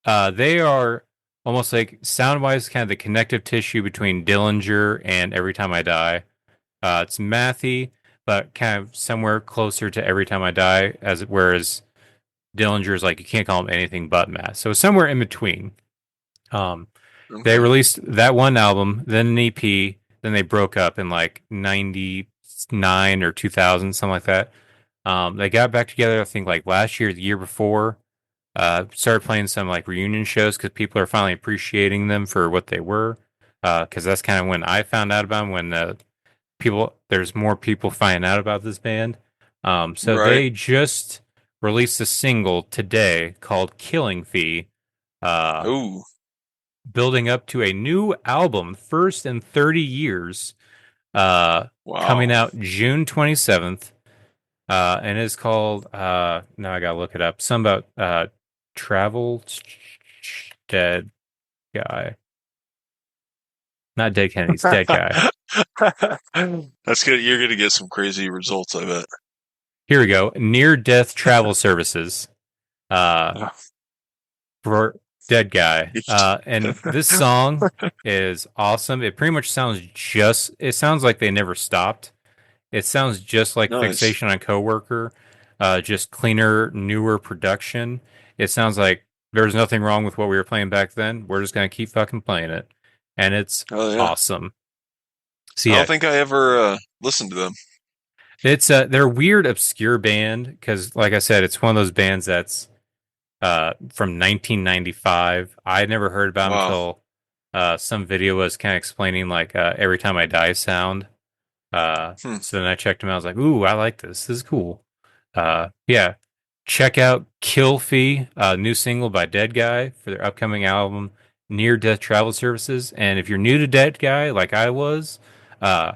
They are almost like sound-wise kind of the connective tissue between Dillinger and Every Time I Die. It's mathy, but kind of somewhere closer to Every Time I Die, as whereas Dillinger is like you can't call him anything but math. So somewhere in between. Um, they Okay. released that one album, then an EP, then they broke up in like 99 or 2000, something like that. They got back together, I think, like last year, the year before. Started playing some like reunion shows because people are finally appreciating them for what they were. Because that's kind of when I found out about them, when there's more people finding out about this band. So Right. they just released a single today called Killing Fee. Uh, Ooh. Building up to a new album, first in 30 years, uh, coming Wow. out June 27th, and it's called, now I gotta look it up, some about Travel Dead Guy. Not Dead Kennedys, Dead Guy. That's good. You're gonna get some crazy results, I bet. Here we go. Near Death Travel Services. Uh, for Dead Guy. And this song is awesome. It pretty much it sounds like they never stopped. It sounds just like Nice. Fixation on Coworker, just cleaner, newer production. It sounds like there's nothing wrong with what we were playing back then. We're just gonna keep fucking playing it, and it's Oh yeah. awesome. So I yeah, don't think I ever listened to them. it's they're a weird, obscure band because, like I said, it's one of those bands that's from 1995. I had never heard about them Wow. until some video was kind of explaining like Every Time I Die sound. Hmm. So then I checked them out. I was like, ooh, I like this. This is cool. Yeah. Check out Kill Fee, new single by Dead Guy for their upcoming album, near-death travel services. And if you're new to Deadguy, like I was, uh,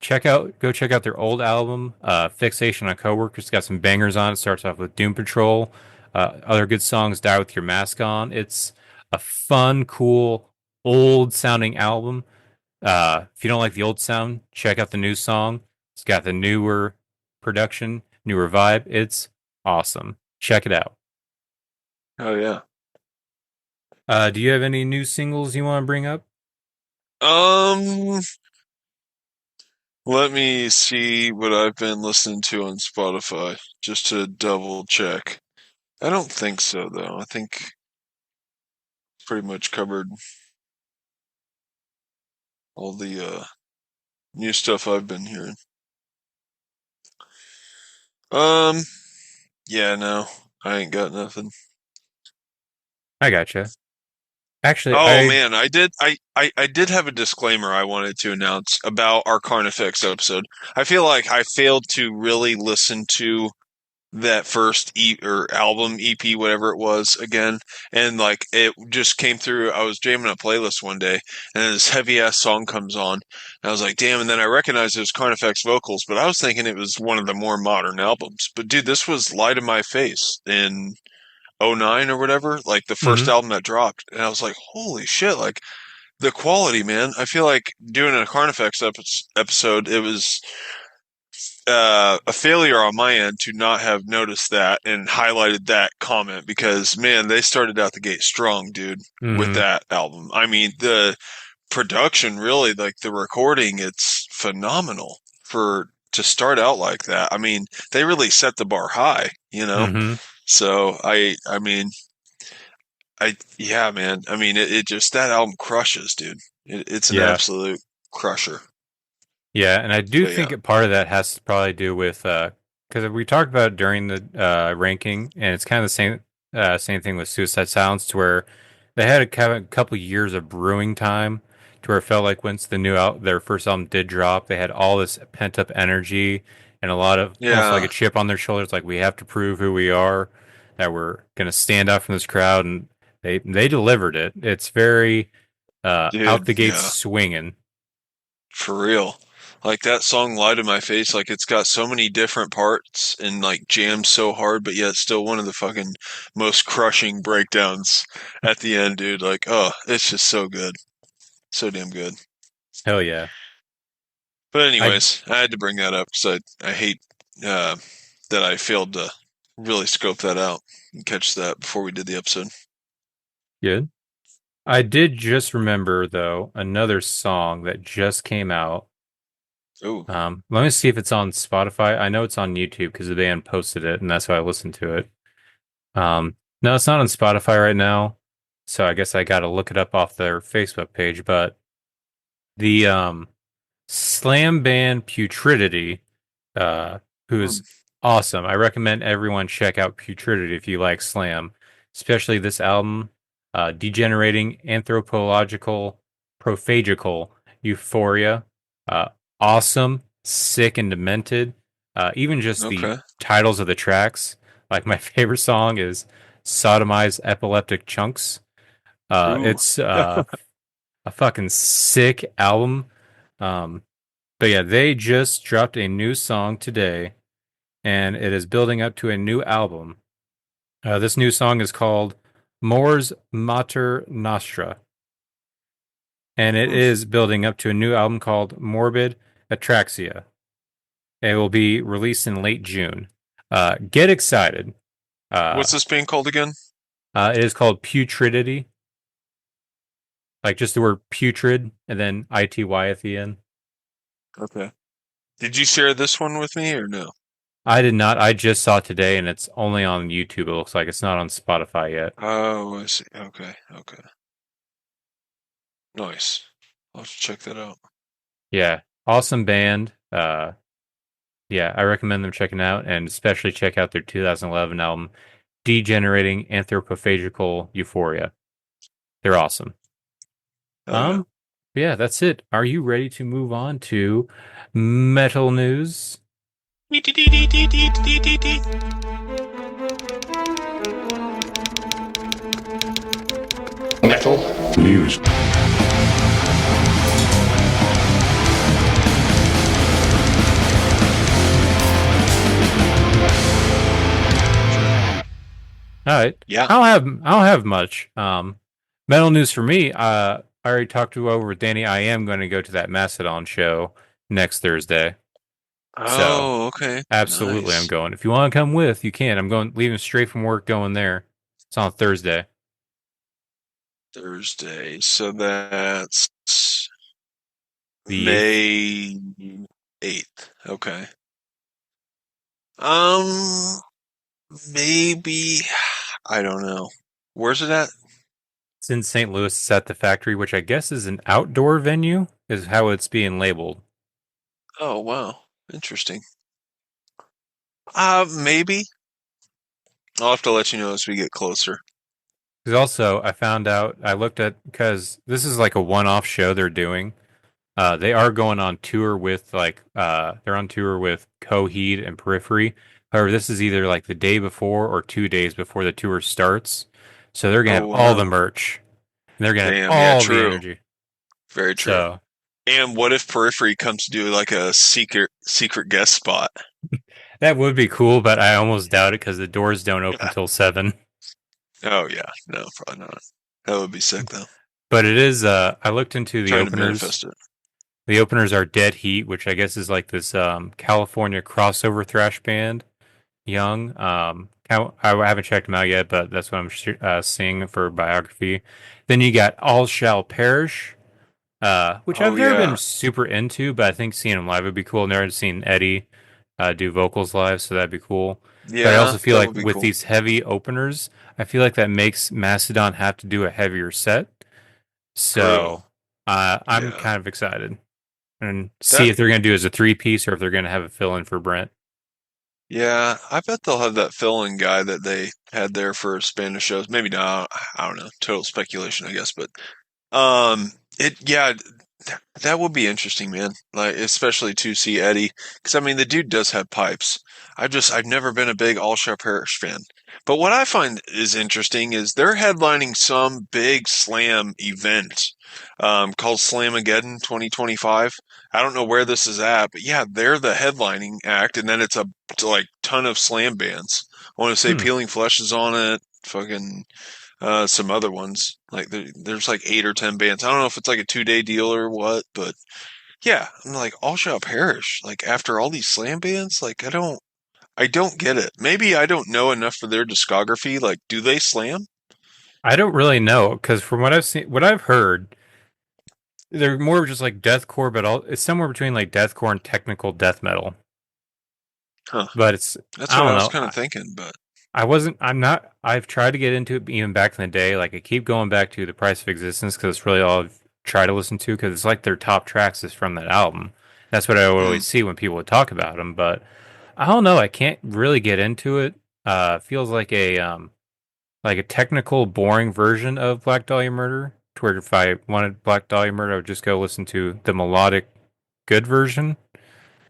go check out their old album, Fixation on Coworkers. It's got some bangers on it. Starts off with Doom Patrol. Other good songs, Die With Your Mask On. It's a fun, cool, old-sounding album. If you don't like the old sound, check out the new song. It's got the newer production, newer vibe. It's awesome. Check it out. Oh yeah. Do you have any new singles you want to bring up? Let me see what I've been listening to on Spotify just to double check. I don't think so though. I think pretty much covered all the new stuff I've been hearing. Yeah, no, I ain't got nothing. I gotcha. Actually, Oh man, I did have a disclaimer I wanted to announce about our Carnifex episode. I feel like I failed to really listen to that first album EP, whatever it was again, and like it just came through. I was jamming a playlist one day, and this heavy ass song comes on, and I was like, damn. And then I recognized it was Carnifex vocals, but I was thinking it was one of the more modern albums. But dude, this was Light in My Face in '09 or whatever, like the first album that dropped, and I was like, holy shit, like the quality, man. I feel like doing a Carnifex episode, it was a failure on my end to not have noticed that and highlighted that comment, because man, they started out the gate strong, dude, with that album. I mean, the production, really, like the recording, it's phenomenal to start out like that. I mean, they really set the bar high, you know. So yeah, man. I mean, it just, that album crushes, dude. It's an absolute crusher. Yeah, and I do think part of that has to probably do with because we talked about it during the ranking, and it's kind of the same thing with Suicide Silence, to where they had a couple years of brewing time, to where it felt like once their first album did drop, they had all this pent up energy and a lot of almost like a chip on their shoulders, like we have to prove who we are, that we're gonna stand out from this crowd, and they delivered it. It's very out the gate swinging. For real. Like that song Light in My Face, like it's got so many different parts and like jams so hard, but yet still one of the fucking most crushing breakdowns at the end, dude. Like, oh, it's just so good. So damn good. Hell yeah. But anyways, I had to bring that up because I hate that I failed to really scope that out and catch that before we did the episode. Good. I did just remember, though, another song that just came out. Oh. Let me see if it's on Spotify. I know it's on YouTube because the band posted it, and that's why I listened to it. No, it's not on Spotify right now, so I guess I got to look it up off their Facebook page. But the slam band Putridity, who's awesome. I recommend everyone check out Putridity if you like slam, especially this album, Degenerating Anthropological Prophagical Euphoria. Awesome, sick, and demented. Even just the titles of the tracks. Like my favorite song is Sodomized Epileptic Chunks. It's a fucking sick album. But yeah, they just dropped a new song today, and it is building up to a new album. This new song is called Mors Mater Nostra, and it is building up to a new album called Morbid Atraxia. It will be released in late June. Get excited. What's this band called again? It is called Putridity. Like just the word putrid and then ITY at the end. Okay. Did you share this one with me or no? I did not. I just saw it today, and it's only on YouTube. It looks like it's not on Spotify yet. Oh, I see. Okay. Nice. I'll have to check that out. Yeah. Awesome band. Yeah, I recommend them checking out, and especially check out their 2011 album, Degenerating Anthropophagical Euphoria. They're awesome. Yeah, that's it. Are you ready to move on to metal news? Metal news. All right. Yeah. I don't have much. Metal news for me. I already talked to over with Danny. I am going to go to that Mastodon show next Thursday. So Oh, okay. absolutely, I'm Nice. going. If you want to come with, you can. I'm going, leaving straight from work, going there. It's on Thursday. Thursday. So that's The 8th. May 8th. Okay. Um, maybe. I don't know. Where's it at? It's in St. Louis. It's at the factory, which I guess is an outdoor venue, is how it's being labeled. Oh, wow. Interesting. Maybe. I'll have to let you know as we get closer. Because also, I found out, I looked at, because this is like a one-off show they're doing. They are going on tour with they're on tour with Coheed and Periphery. However, this is either like the day before or 2 days before the tour starts. So they're gonna Oh, have all the wow. merch. And they're gonna have Damn, yeah, all the true. energy. Very true. So And what if Periphery comes to do like a secret guest spot? that would be cool, but I almost doubt it because the doors don't open Yeah. till 7. Oh yeah, no, probably not. That would be sick though. But it is I looked into the Trying to openers. manifest it. The openers are Dead Heat, which I guess is like this California crossover thrash band. Young. I haven't checked them out yet, but that's what I'm seeing for biography. Then you got All Shall Perish, which Oh I've never yeah, been super into, but I think seeing them live would be cool. Never seen Eddie do vocals live, so that'd be cool. But I also yeah, feel that like would be with cool. these heavy openers, I feel like that makes Mastodon have to do a heavier set. True. So I'm Yeah, kind of excited and see that. if they're going to do it as a 3-piece or if they're going to have a fill in for Brent. Yeah, I bet they'll have that fill-in guy that they had there for Spanish shows. Maybe not. I don't know. Total speculation, I guess. But yeah, that would be interesting, man. Like, especially to see Eddie, because I mean, the dude does have pipes. I've never been a big All Shall Perish fan. But what I find is interesting is they're headlining some big slam event, called Slamageddon 2025. I don't know where this is at, but yeah, they're the headlining act, and then it's a like ton of slam bands. I want to say Hmm. Peeling Flesh is on it. Fucking some other ones. Like there's like 8 or 10 bands. I don't know if it's like a 2-day deal or what, but yeah, I'm like All Shall Perish. Like after all these slam bands, like I don't get it. Maybe I don't know enough for their discography. Like, do they slam? I don't really know because from what I've seen, what I've heard, they're more of just like deathcore, but it's somewhere between like deathcore and technical death metal. Huh. But it's That's I what I don't was know. kind of thinking, but I wasn't. I'm not. I've tried to get into it even back in the day. Like I keep going back to The Price of Existence because it's really all I've tried to listen to because it's like their top tracks is from that album. That's what I would mm, always see when people would talk about them. But I don't know. I can't really get into it. Feels like a technical, boring version of Black Dahlia Murder. To where if I wanted Black Dahlia Murder, I would just go listen to the melodic, good version.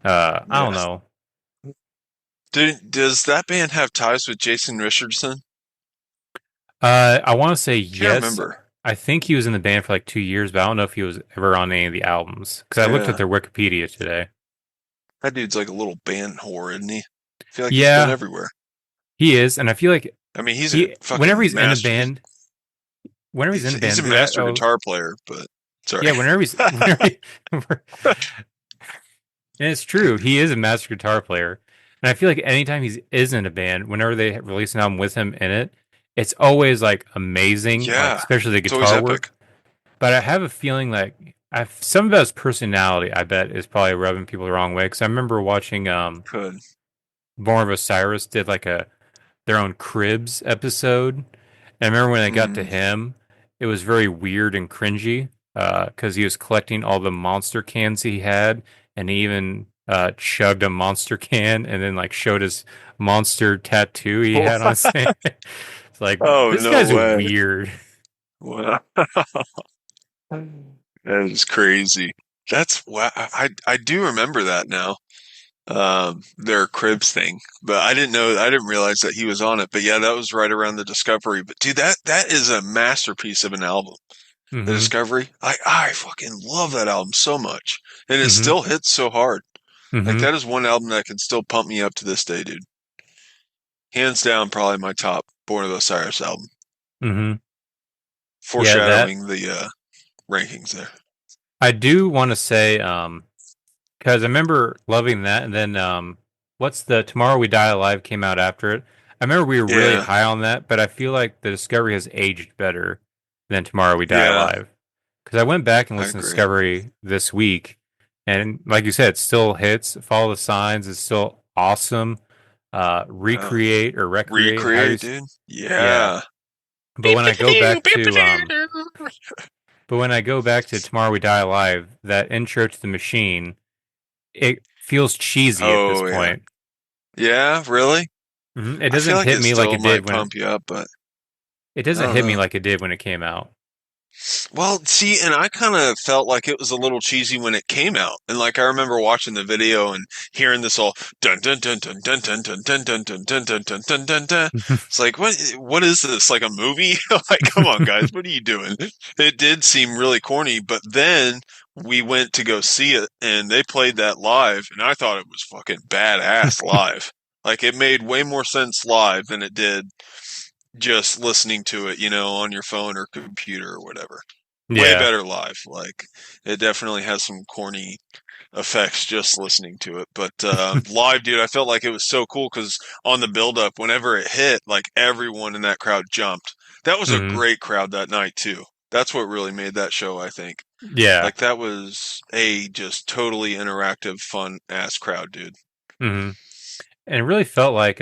I don't yeah. know. Does that band have ties with Jason Richardson? I want to say Can't yes. remember. I think he was in the band for like 2 years, but I don't know if he was ever on any of the albums because I looked at Yeah, their Wikipedia today. that dude's like a little band whore, isn't he? I feel like he's been Yeah, everywhere. he is, and I feel like I mean, he's a he, whenever fucking he's in a master. band, whenever he's in a He's band, a master guitar player, but sorry. yeah, whenever he, and it's true, he is a master guitar player. And I feel like anytime he is in a band, whenever they release an album with him in it, it's always like amazing, like Yeah, especially the it's always guitar epic. work. But I have a feeling like some of his personality, I bet, is probably rubbing people the wrong way. Because I remember watching Could. Born of Osiris did like their own Cribs episode. And I remember when I got to Mm. him, it was very weird and cringy because he was collecting all the monster cans he had, and he even chugged a monster can and then like showed his monster tattoo he had on his hand. It's like Oh, this no guy's way. weird. Wow. That is crazy. That's wow. I do remember that now. Their Cribs thing, but I didn't realize that he was on it. But yeah, that was right around the discovery. But dude, that is a masterpiece of an album. The Mm-hmm. Discovery. I fucking love that album so much, and it Mm-hmm. still hits so hard. Like Mm-hmm. that is one album that can still pump me up to this day, dude. Hands down, probably my top Born of Osiris album. Mm-hmm. Yeah, that Foreshadowing the rankings there. I do want to say, because I remember loving that, and then what's the Tomorrow We Die Alive came out after it. I remember we were really Yeah, high on that, but I feel like the Discovery has aged better than Tomorrow We Die yeah, Alive. Because I went back and I listened to agree. Discovery this week, and like you said, it still hits. Follow the Signs is still awesome. Wow. Recreate or Recreate, Recreate, dude. yeah. Yeah. But when I go back to but when I go back to Tomorrow We Die Alive, that intro to the machine, it feels cheesy at this Oh yeah. point. Yeah, really? It I feel doesn't like hit it me like still it did might when pump you up, but it I doesn't don't hit me know. like it did when it came out. Well, see, and I kind of felt like it was a little cheesy when it came out. And like I remember watching the video and hearing this all dun dun dun dun dun dun dun dun dun dun dun dun dun dun dun dun. It's like what is this? Like a movie? Like come on guys, what are you doing? It did seem really corny, but then we went to go see it and they played that live and I thought it was fucking badass live. Like it made way more sense live than it did just listening to it, on your phone or computer or whatever. Way Yeah. better live. Like it definitely has some corny effects just listening to it, but live, dude, I felt like it was so cool because on the build up, whenever it hit, like everyone in that crowd jumped. That was a hmm great crowd that night too. That's what really made that show, I think. Yeah. Like that was a just totally interactive, fun ass crowd, dude. hmm And it really felt like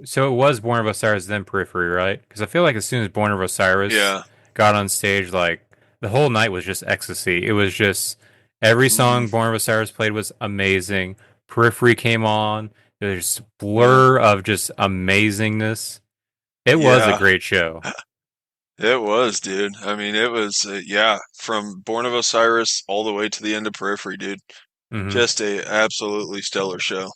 so it was Born of Osiris then Periphery, right? Because I feel like as soon as Born of Osiris Yeah. got on stage, like the whole night was just ecstasy. It was just every Mm, song Born of Osiris played was amazing. Periphery came on. There's yeah. blur of just amazingness. It was a Yeah. great show. It was, dude. I mean, it was, yeah, from Born of Osiris all the way to the end of Periphery, dude. hmm Just a absolutely stellar show.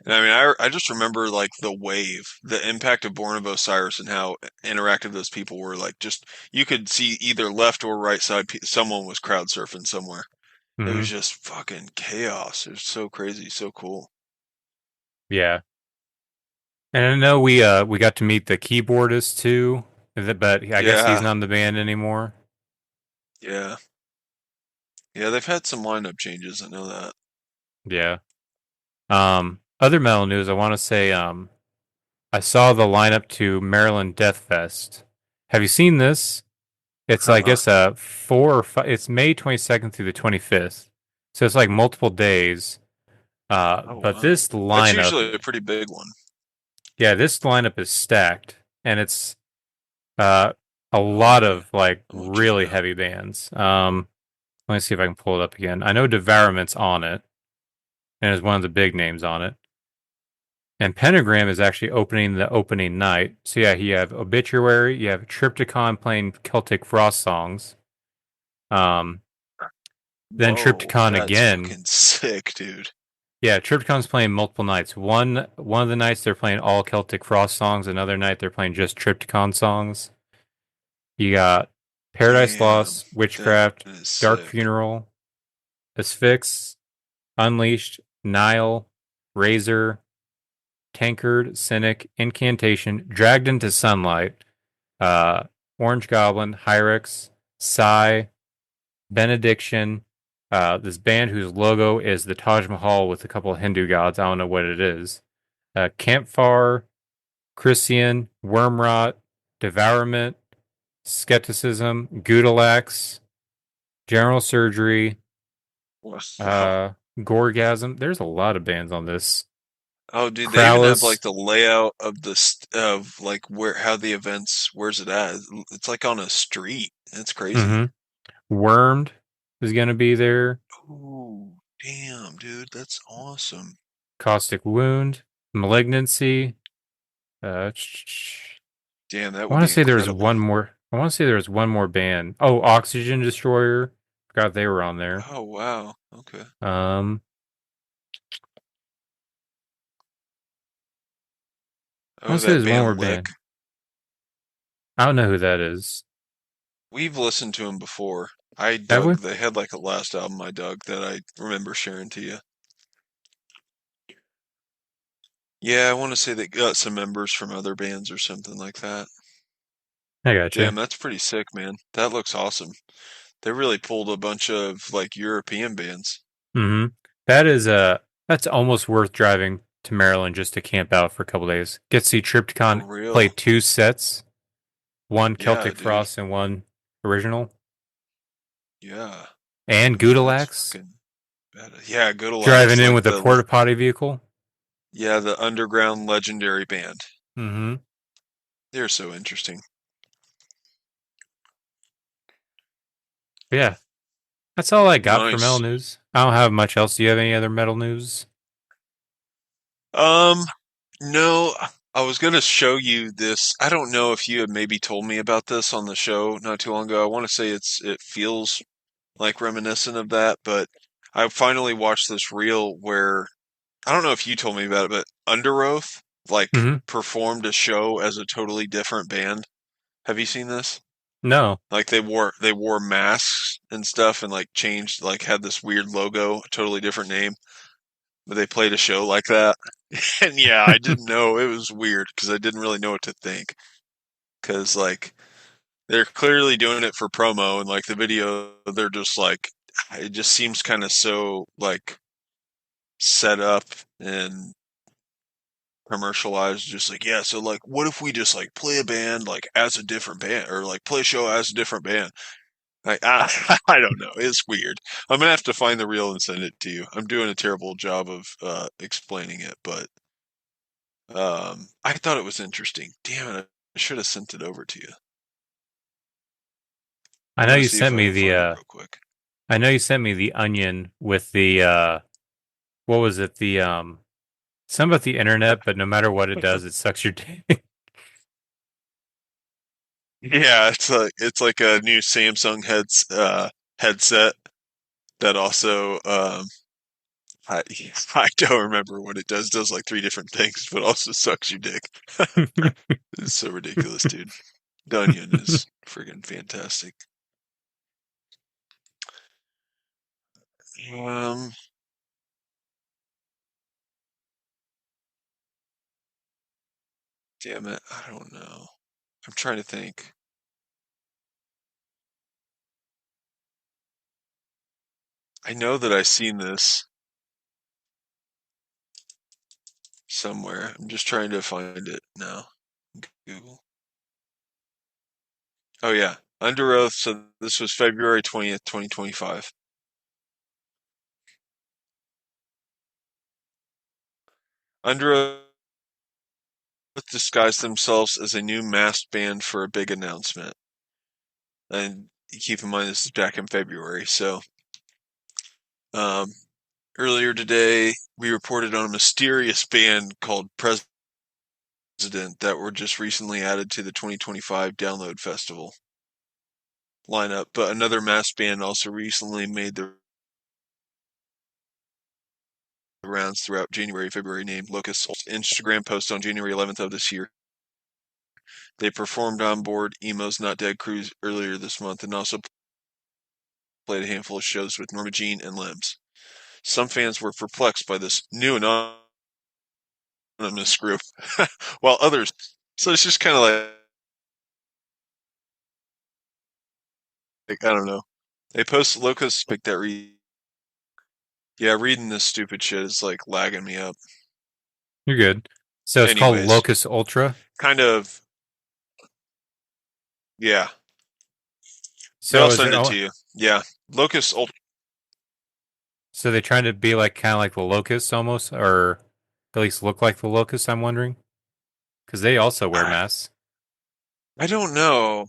And I mean, I just remember like the wave, the impact of Born of Osiris and how interactive those people were. Like, just you could see either left or right side, someone was crowd surfing somewhere. It hmm was just fucking chaos. It was so crazy, so cool. Yeah. And I know we got to meet the keyboardist too, but I guess he's Yeah, not in the band anymore. yeah, yeah. They've had some lineup changes. I know that. Yeah. Other metal news, I want to say, I saw the lineup to Maryland Death Fest. Have you seen this? It's, I Uh-uh. guess, 4 or 5. It's May 22nd through the 25th, so it's like multiple days. Oh But wow, this that's lineup, usually a pretty big one. yeah, this lineup is stacked, and it's uh a Oh, lot okay. of like I'm gonna check it really out. heavy bands. Let me see if I can pull it up again. I know Devourment's on it, and is one of the big names on it. And Pentagram is actually opening the opening night. So yeah, you have Obituary, you have Triptychon playing Celtic Frost songs. Um, then Whoa, Triptychon that's again. fucking sick, dude. Yeah, Triptychon's playing multiple nights. One of the nights they're playing all Celtic Frost songs. Another night they're playing just Triptychon songs. You got Paradise Damn, Lost, that Witchcraft, is Dark sick. Funeral, Asphyx, Unleashed, Nile, Razor, Tankard, Cynic, Incantation, Dragged into Sunlight, uh, Orange Goblin, Hyrex, Psy, Benediction, this band whose logo is the Taj Mahal with a couple of Hindu gods. I don't know what it is. Campfire, Christian, Wormrot, Devourment, Skepticism, Gutalax, General Surgery, Wow. Gorgasm. There's a lot of bands on this. Oh, dude, they even have like Krallis. the layout of of like where how the events, where's it at? It's like on a street. It's crazy. hmm Wormed is going to be there. Ooh, damn, dude, that's awesome. Caustic Wound, Malignancy. I Damn, that would want to be say there was incredible. one more. I want to say there was one more band. Oh, Oxygen Destroyer. Forgot they were on there. Oh, wow. Okay. Um, I Oh, want to say that there's one band more Lick. band. I don't know who that is. We've listened to them before. I Have we? dug. They had like a last album I dug that I remember sharing to you. Yeah, I want to say they got some members from other bands or something like that. I gotcha. Damn, that's pretty sick, man. That looks awesome. They really pulled a bunch of like European bands. Mm-hmm. That is that's almost worth driving to Maryland just to camp out for a couple days. Get to see For Triptychon play real. 2 sets, one Yeah, Celtic dude. Frost and one original, Yeah. and That's Gudalax fucking bad. Yeah, driving Godalax, in like with a porta potty vehicle. yeah, the underground legendary band. Mm-hmm. They're so interesting. Yeah, that's all I got for metal Nice. news. I don't have much else. Do you have any other metal news? Um, no, I was gonna show you this. I don't know if you had maybe told me about this on the show not too long ago. I want to say it feels like reminiscent of that, but I finally watched this reel where I don't know if you told me about it, but Under Oath like Mm-hmm. performed a show as a totally different band. Have you seen this? No. Like they wore masks and stuff and like changed like had this weird logo, a totally different name, but they played a show like that. And yeah, I didn't know. It was weird because I didn't really know what to think. Because like they're clearly doing it for promo, and like the video, they're just like it just seems kind of so like set up and commercialized. Just like yeah, so like what if we just like play a band like as a different band or like play a show as a different band? Like I don't know. It's weird. I'm gonna have to find the reel and send it to you. I'm doing a terrible job of explaining it, but I thought it was interesting. Damn it, I should have sent it over to you. I I'm know gonna you see if sent I me can find it the real quick. I know you sent me the onion with the what was it? The some about the internet, but no matter what it does, it sucks your dick. Yeah, it's like a new Samsung headset that also I I don't remember what it does. It does like three different things, but also sucks your dick. It's so ridiculous, dude. The Onion is friggin' fantastic. Um, damn it, I don't know. I'm trying to think. I know that I've seen this somewhere. I'm just trying to find it now. Google. Oh yeah, Under Oath. So this was February 20th, 2025. Under Oath disguised themselves as a new masked band for a big announcement. And keep in mind this is back in February. So um, earlier today, we reported on a mysterious band called President that were just recently added to the 2025 Download Festival lineup. But another masked band also recently made the rounds throughout January, February, named Locust. Instagram post on January 11th of this year. They performed on board Emo's Not Dead cruise earlier this month and also played a handful of shows with Norma Jean and Limbs. Some fans were perplexed by this new anonymous group, while others. So it's just kind of like I don't know. They post Locust pick that read. Yeah, reading this stupid shit is like lagging me up. You're good. So it's called Anyways, Locus Ultra. kind of. Yeah, but So I'll is it send it all? to you. Yeah, Locust Ultra. So they trying to be like kind of like the Locust almost, or at least look like the Locust? I'm wondering because they also wear I, masks. I don't know.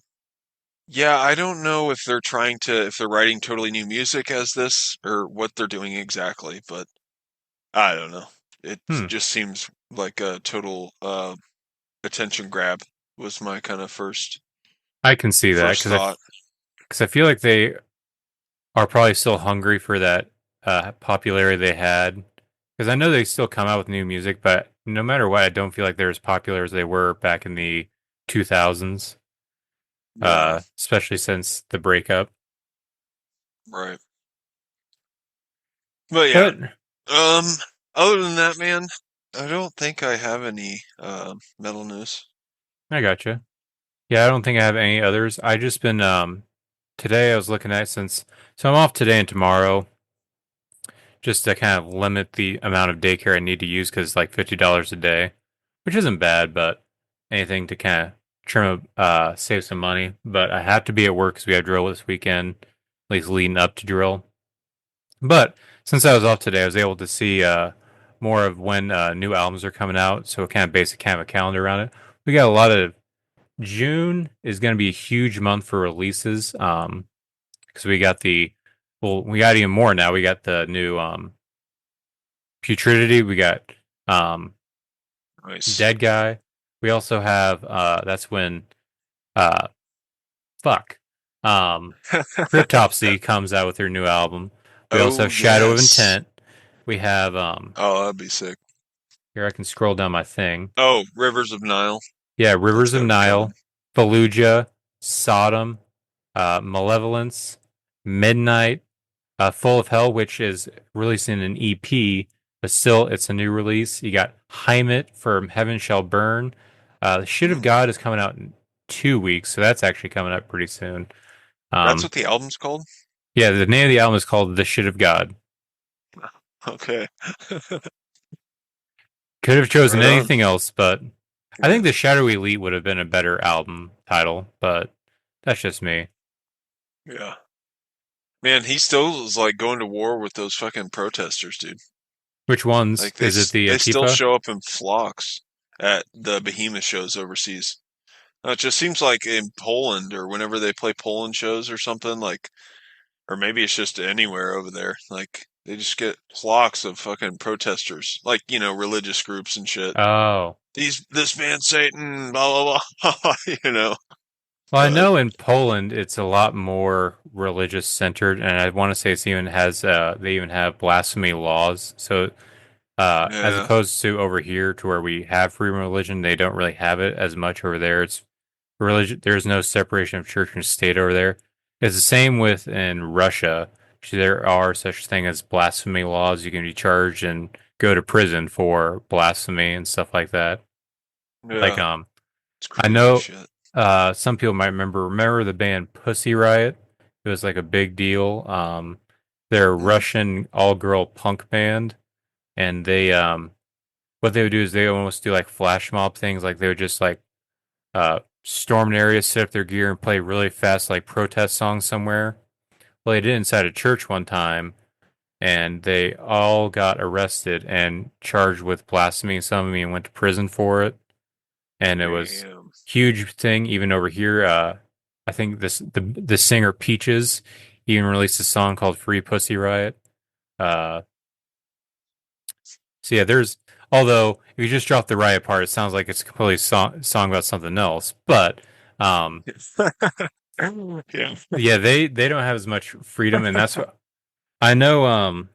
Yeah, I don't know if they're trying to if they're writing totally new music as this or what they're doing exactly, but I don't know. It Hmm. just seems like a total attention grab was my kind of first I can see that first thought. because I feel like they are probably still hungry for that popularity they had. Because I know they still come out with new music, but no matter what, I don't feel like they're as popular as they were back in the 2000s. Yeah. especially since the breakup. Right. But yeah. But Other than that, man, I don't think I have any metal news. I gotcha. Yeah, I don't think I have any others. I just been today I was looking at so I'm off today and tomorrow just to kind of limit the amount of daycare I need to use because it's like $50 a day, which isn't bad, but anything to kind of save some money. But I have to be at work because we have drill this weekend, at least leading up to drill. But since I was off today, I was able to see more of when new albums are coming out, so kind of basic kind of a calendar around it. We got a lot of June is going to be a huge month for releases. Because we got even more now. We got the new Putridity. We got Nice. Deadguy. We also have that's when uh fuck Cryptopsy comes out with their new album. We also have Shadow of yes. Intent. We have Oh, that'd be sick. here I can scroll down my thing. Oh, Rivers of Nile. Yeah, Rivers That's of gotta be Nile, coming. Fallujah, Sodom, Malevolence, Midnight, Full of Hell, which is releasing an EP, but still it's a new release. You got Heimet from Heaven Shall Burn. The Shit of Hmm. God is coming out in 2 weeks, so that's actually coming up pretty soon. That's what the album's called? Yeah, the name of the album is called The Shit of God. Okay. Could have chosen Right on. anything else, but I Yeah. think The Shadow Elite would have been a better album title, but that's just me. Yeah. Man, he still is like going to war with those fucking protesters, dude. Which ones? Like Is it the they still Antifa? show up in flocks at the Behemoth shows overseas. It just seems like in Poland or whenever they play Poland shows or something, like, or maybe it's just anywhere over there. Like they just get flocks of fucking protesters, like, religious groups and shit. Oh. This man Satan, blah blah blah, you know. Well, I But know in Poland it's a lot more religious centered, and I want to say they even have blasphemy laws. So as yeah, opposed to over here, to where we have freedom of religion, they don't really have it as much over there. It's religion. There's no separation of church and state over there. It's the same with in Russia. There are such thing as blasphemy laws. You can be charged and go to prison for blasphemy and stuff like that. Like yeah, it's I crazy know shit. some people might remember the band Pussy Riot. It was like a big deal. They're a Mm, Russian all girl punk band, and they what they would do is they almost do like flash mob things. Like they would just like storm an area, set up their gear, and play really fast like protest songs somewhere. Well, they did inside a church one time, and they all got arrested and charged with blasphemy. Some of them went to prison for it, and it was damn. huge thing even over here. I think the singer Peaches even released a song called "Free Pussy Riot." Uh, so yeah, there's although if you just drop the riot part, it sounds like it's a completely song about something else. But Yeah. yeah, they don't have as much freedom, and that's what I know.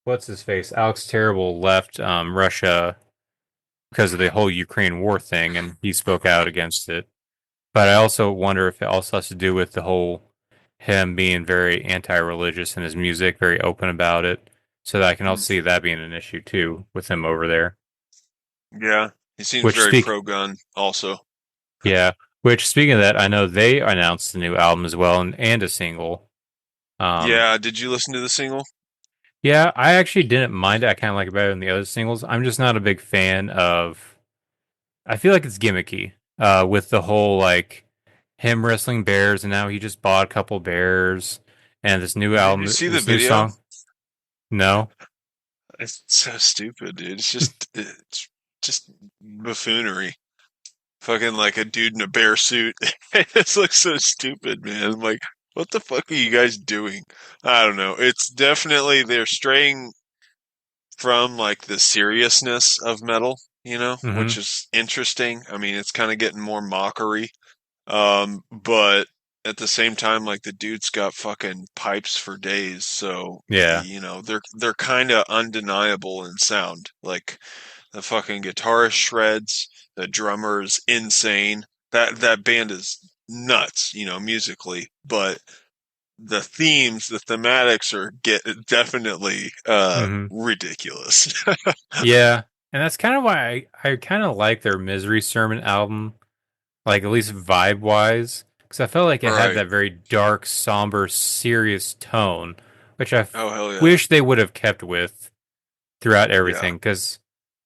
What's his face? Alex Terrible left Russia because of the whole Ukraine war thing, and he spoke out against it. But I also wonder if it also has to do with the whole him being very anti-religious in his music, very open about it. So that I can also Mm, see that being an issue too with him over there. yeah. He seems Which very speak, pro-gun also. yeah. Which speaking of that, I know they announced a new album as well and a single. Um, Yeah, did you listen to the single? yeah, I actually didn't mind it. I kind of like it better than the other singles. I'm just not a big fan of. I feel like it's gimmicky. With the whole like him wrestling bears, and now he just bought a couple bears, and this new Did you album, see the this new video? song. No. It's so stupid, dude. It's just buffoonery. Fucking like a dude in a bear suit. It just looks so stupid, man. I'm like, what the fuck are you guys doing? I don't know. It's definitely they're straying from like the seriousness of metal, which Hmm. is interesting. I mean, it's kind of getting more mockery. But at the same time, like the dude's got fucking pipes for days, so Yeah. they're kind of undeniable in sound. Like the fucking guitarist shreds, the drummer is insane. That band is nuts, musically, but the themes, the thematics are definitely Hmm. ridiculous. Yeah, and that's kind of why I kind of like their Misery Sermon album, like at least vibe wise, because I felt like it had Right. that very dark, somber, serious tone, which Oh, hell yeah. wish they would have kept with throughout Yeah. everything. Because,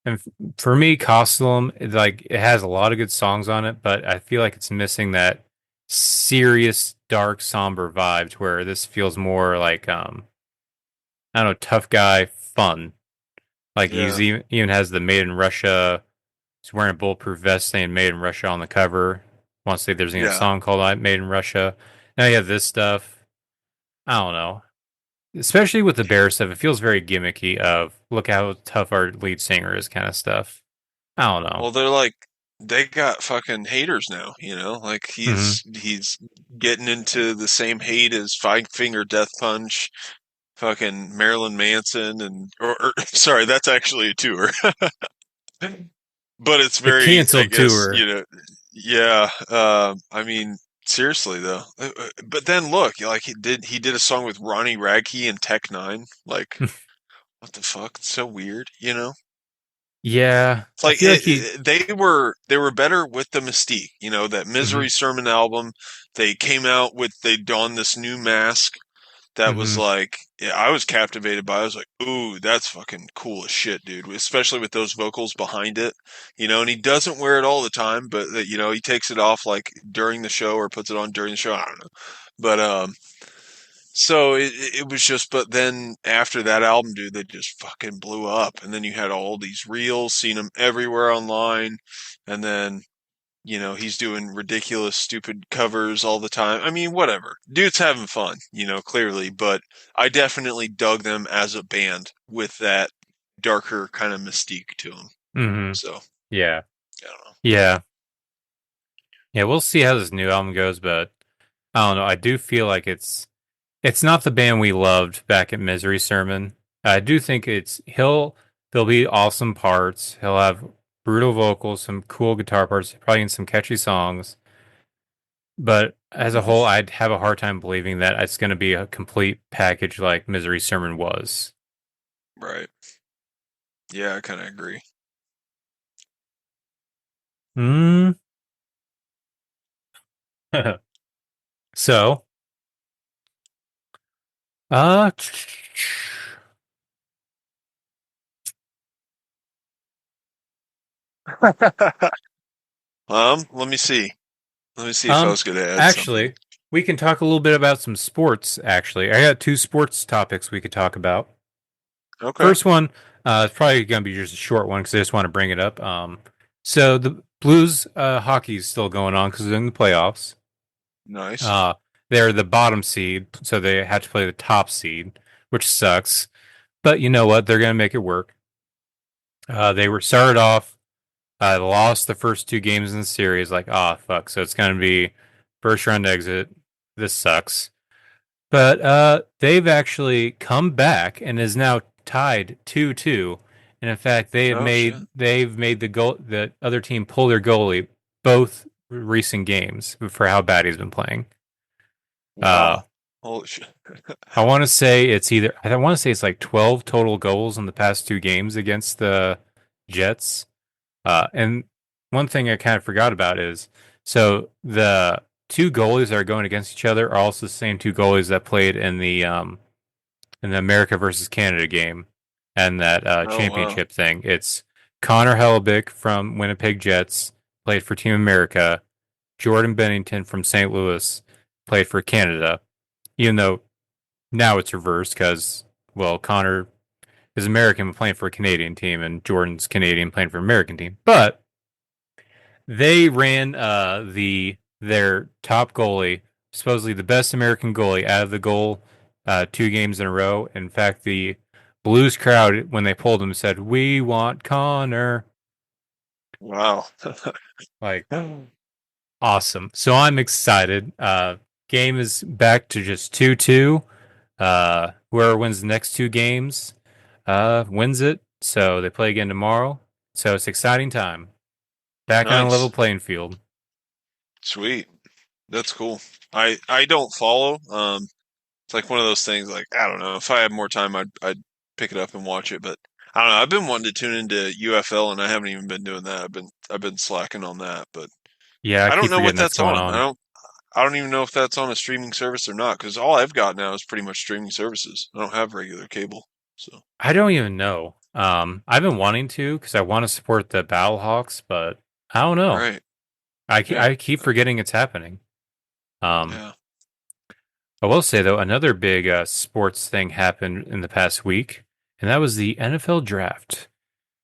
and for me, Costume, like it has a lot of good songs on it, but I feel like it's missing that serious, dark, somber vibe, to where this feels more like I don't know, tough guy fun. Like Yeah. even has the Made in Russia. He's wearing a bulletproof vest saying "Made in Russia" on the cover. Want to say there's even a Yeah. song called "Made in Russia." Now you have this stuff. I don't know. Especially with the bear stuff, it feels very gimmicky. Of look how tough our lead singer is, kind of stuff. I don't know. Well, they're like they got fucking haters now, like Hmm. he's getting into the same hate as Five Finger Death Punch, fucking Marilyn Manson, and or sorry, that's actually a tour. But it's The very, I canceled guess, tour. yeah. I mean, seriously though. But then look, like he did a song with Ronnie Radke and Tech Nine. Like, what the fuck? It's so weird. Yeah, It's I like feel like he. they were better with the Mystique. That Hmm. Misery Sermon album. They came out with they donned this new mask that was Hmm. like, yeah, I was captivated by. I was like, ooh, that's fucking cool as shit, dude. Especially with those vocals behind it, and he doesn't wear it all the time, but he takes it off like during the show or puts it on during the show. I don't know, but so it was just, but then after that album, dude, they just fucking blew up, and then you had all these reels, seen them everywhere online, and then he's doing ridiculous, stupid covers all the time. I mean, whatever. Dude's having fun, clearly, but I definitely dug them as a band with that darker kind of mystique to them. Hmm. So, Yeah, I don't know. yeah, yeah. We'll see how this new album goes, but I don't know. I do feel like it's not the band we loved back at Misery Sermon. I do think there'll be awesome parts. He'll have brutal vocals, some cool guitar parts, probably in some catchy songs. But as a Hmm. whole, I'd have a hard time believing that it's going to be a complete package like Misery Sermon was. Right. Yeah, I kind of agree. Hmm. So, uh, Let me see. Let me see if I um, was going to add something. actually, we can talk a little bit about some sports. Actually, I got two sports topics we could talk about. Okay. First one, it's probably going to be just a short one because I just want to bring it up. So the Blues hockey is still going on because they're in the playoffs. Nice. Uh, they're the bottom seed, so they had to play the top seed, which sucks. But you know what? They're going to make it work. They were started off, lost the first two games in the series, like, ah, fuck. So it's going to be first round exit. This sucks. But they've actually come back and is now tied 2-2. And in fact, Oh shit. they've made the other team pull their goalie both recent games for how bad he's been playing. Uh, Wow. Holy shit. I want to say it's like 12 total goals in the past two games against the Jets. And one thing I kind of forgot about is so the two goalies that are going against each other are also the same two goalies that played in the America versus Canada game and that Oh wow. championship thing. It's Connor Hellebuck from Winnipeg Jets, played for Team America. Jordan Bennington from St. Louis played for Canada. Even though now it's reversed because, well, Connor is American playing for a Canadian team and Jordan's Canadian playing for an American team. But they ran their top goalie, supposedly the best American goalie, out of the goal two games in a row. In fact, the Blues crowd, when they pulled him, said, "We want Connor." Wow. Like, awesome. So I'm excited. Game is back to just 2-2. Whoever wins the next two games wins it. So they play again tomorrow. So it's exciting time. Back on a level Nice. playing field. Sweet. That's cool. I don't follow. It's like one of those things. Like I don't know. If I had more time, I'd pick it up and watch it. But I don't know. I've been wanting to tune into UFL, and I haven't even been doing that. I've been slacking on that. But Yeah, I I don't keep know what forgetting that's that's going on. on. I don't even know if that's on a streaming service or not. Because all I've got now is pretty much streaming services. I don't have regular cable. So I don't even know. I've been wanting to because I want to support the Battlehawks, but I don't know. right. Yeah. I keep forgetting it's happening. Um, Yeah. I will say though, another big sports thing happened in the past week, and that was the NFL draft.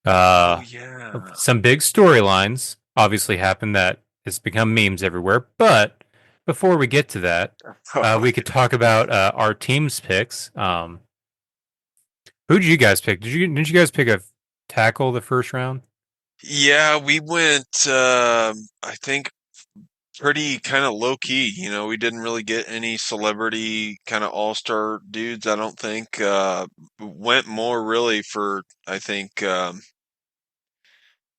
Oh Uh, yeah. some big storylines obviously happened that has become memes everywhere. But before we get to that, we could talk about our team's picks. Who did you guys pick? Didn't you guys pick a tackle the first round? Yeah, we went, I think, pretty kind of low key. We didn't really get any celebrity kind of all-star dudes, I don't think. Went more really for, I think,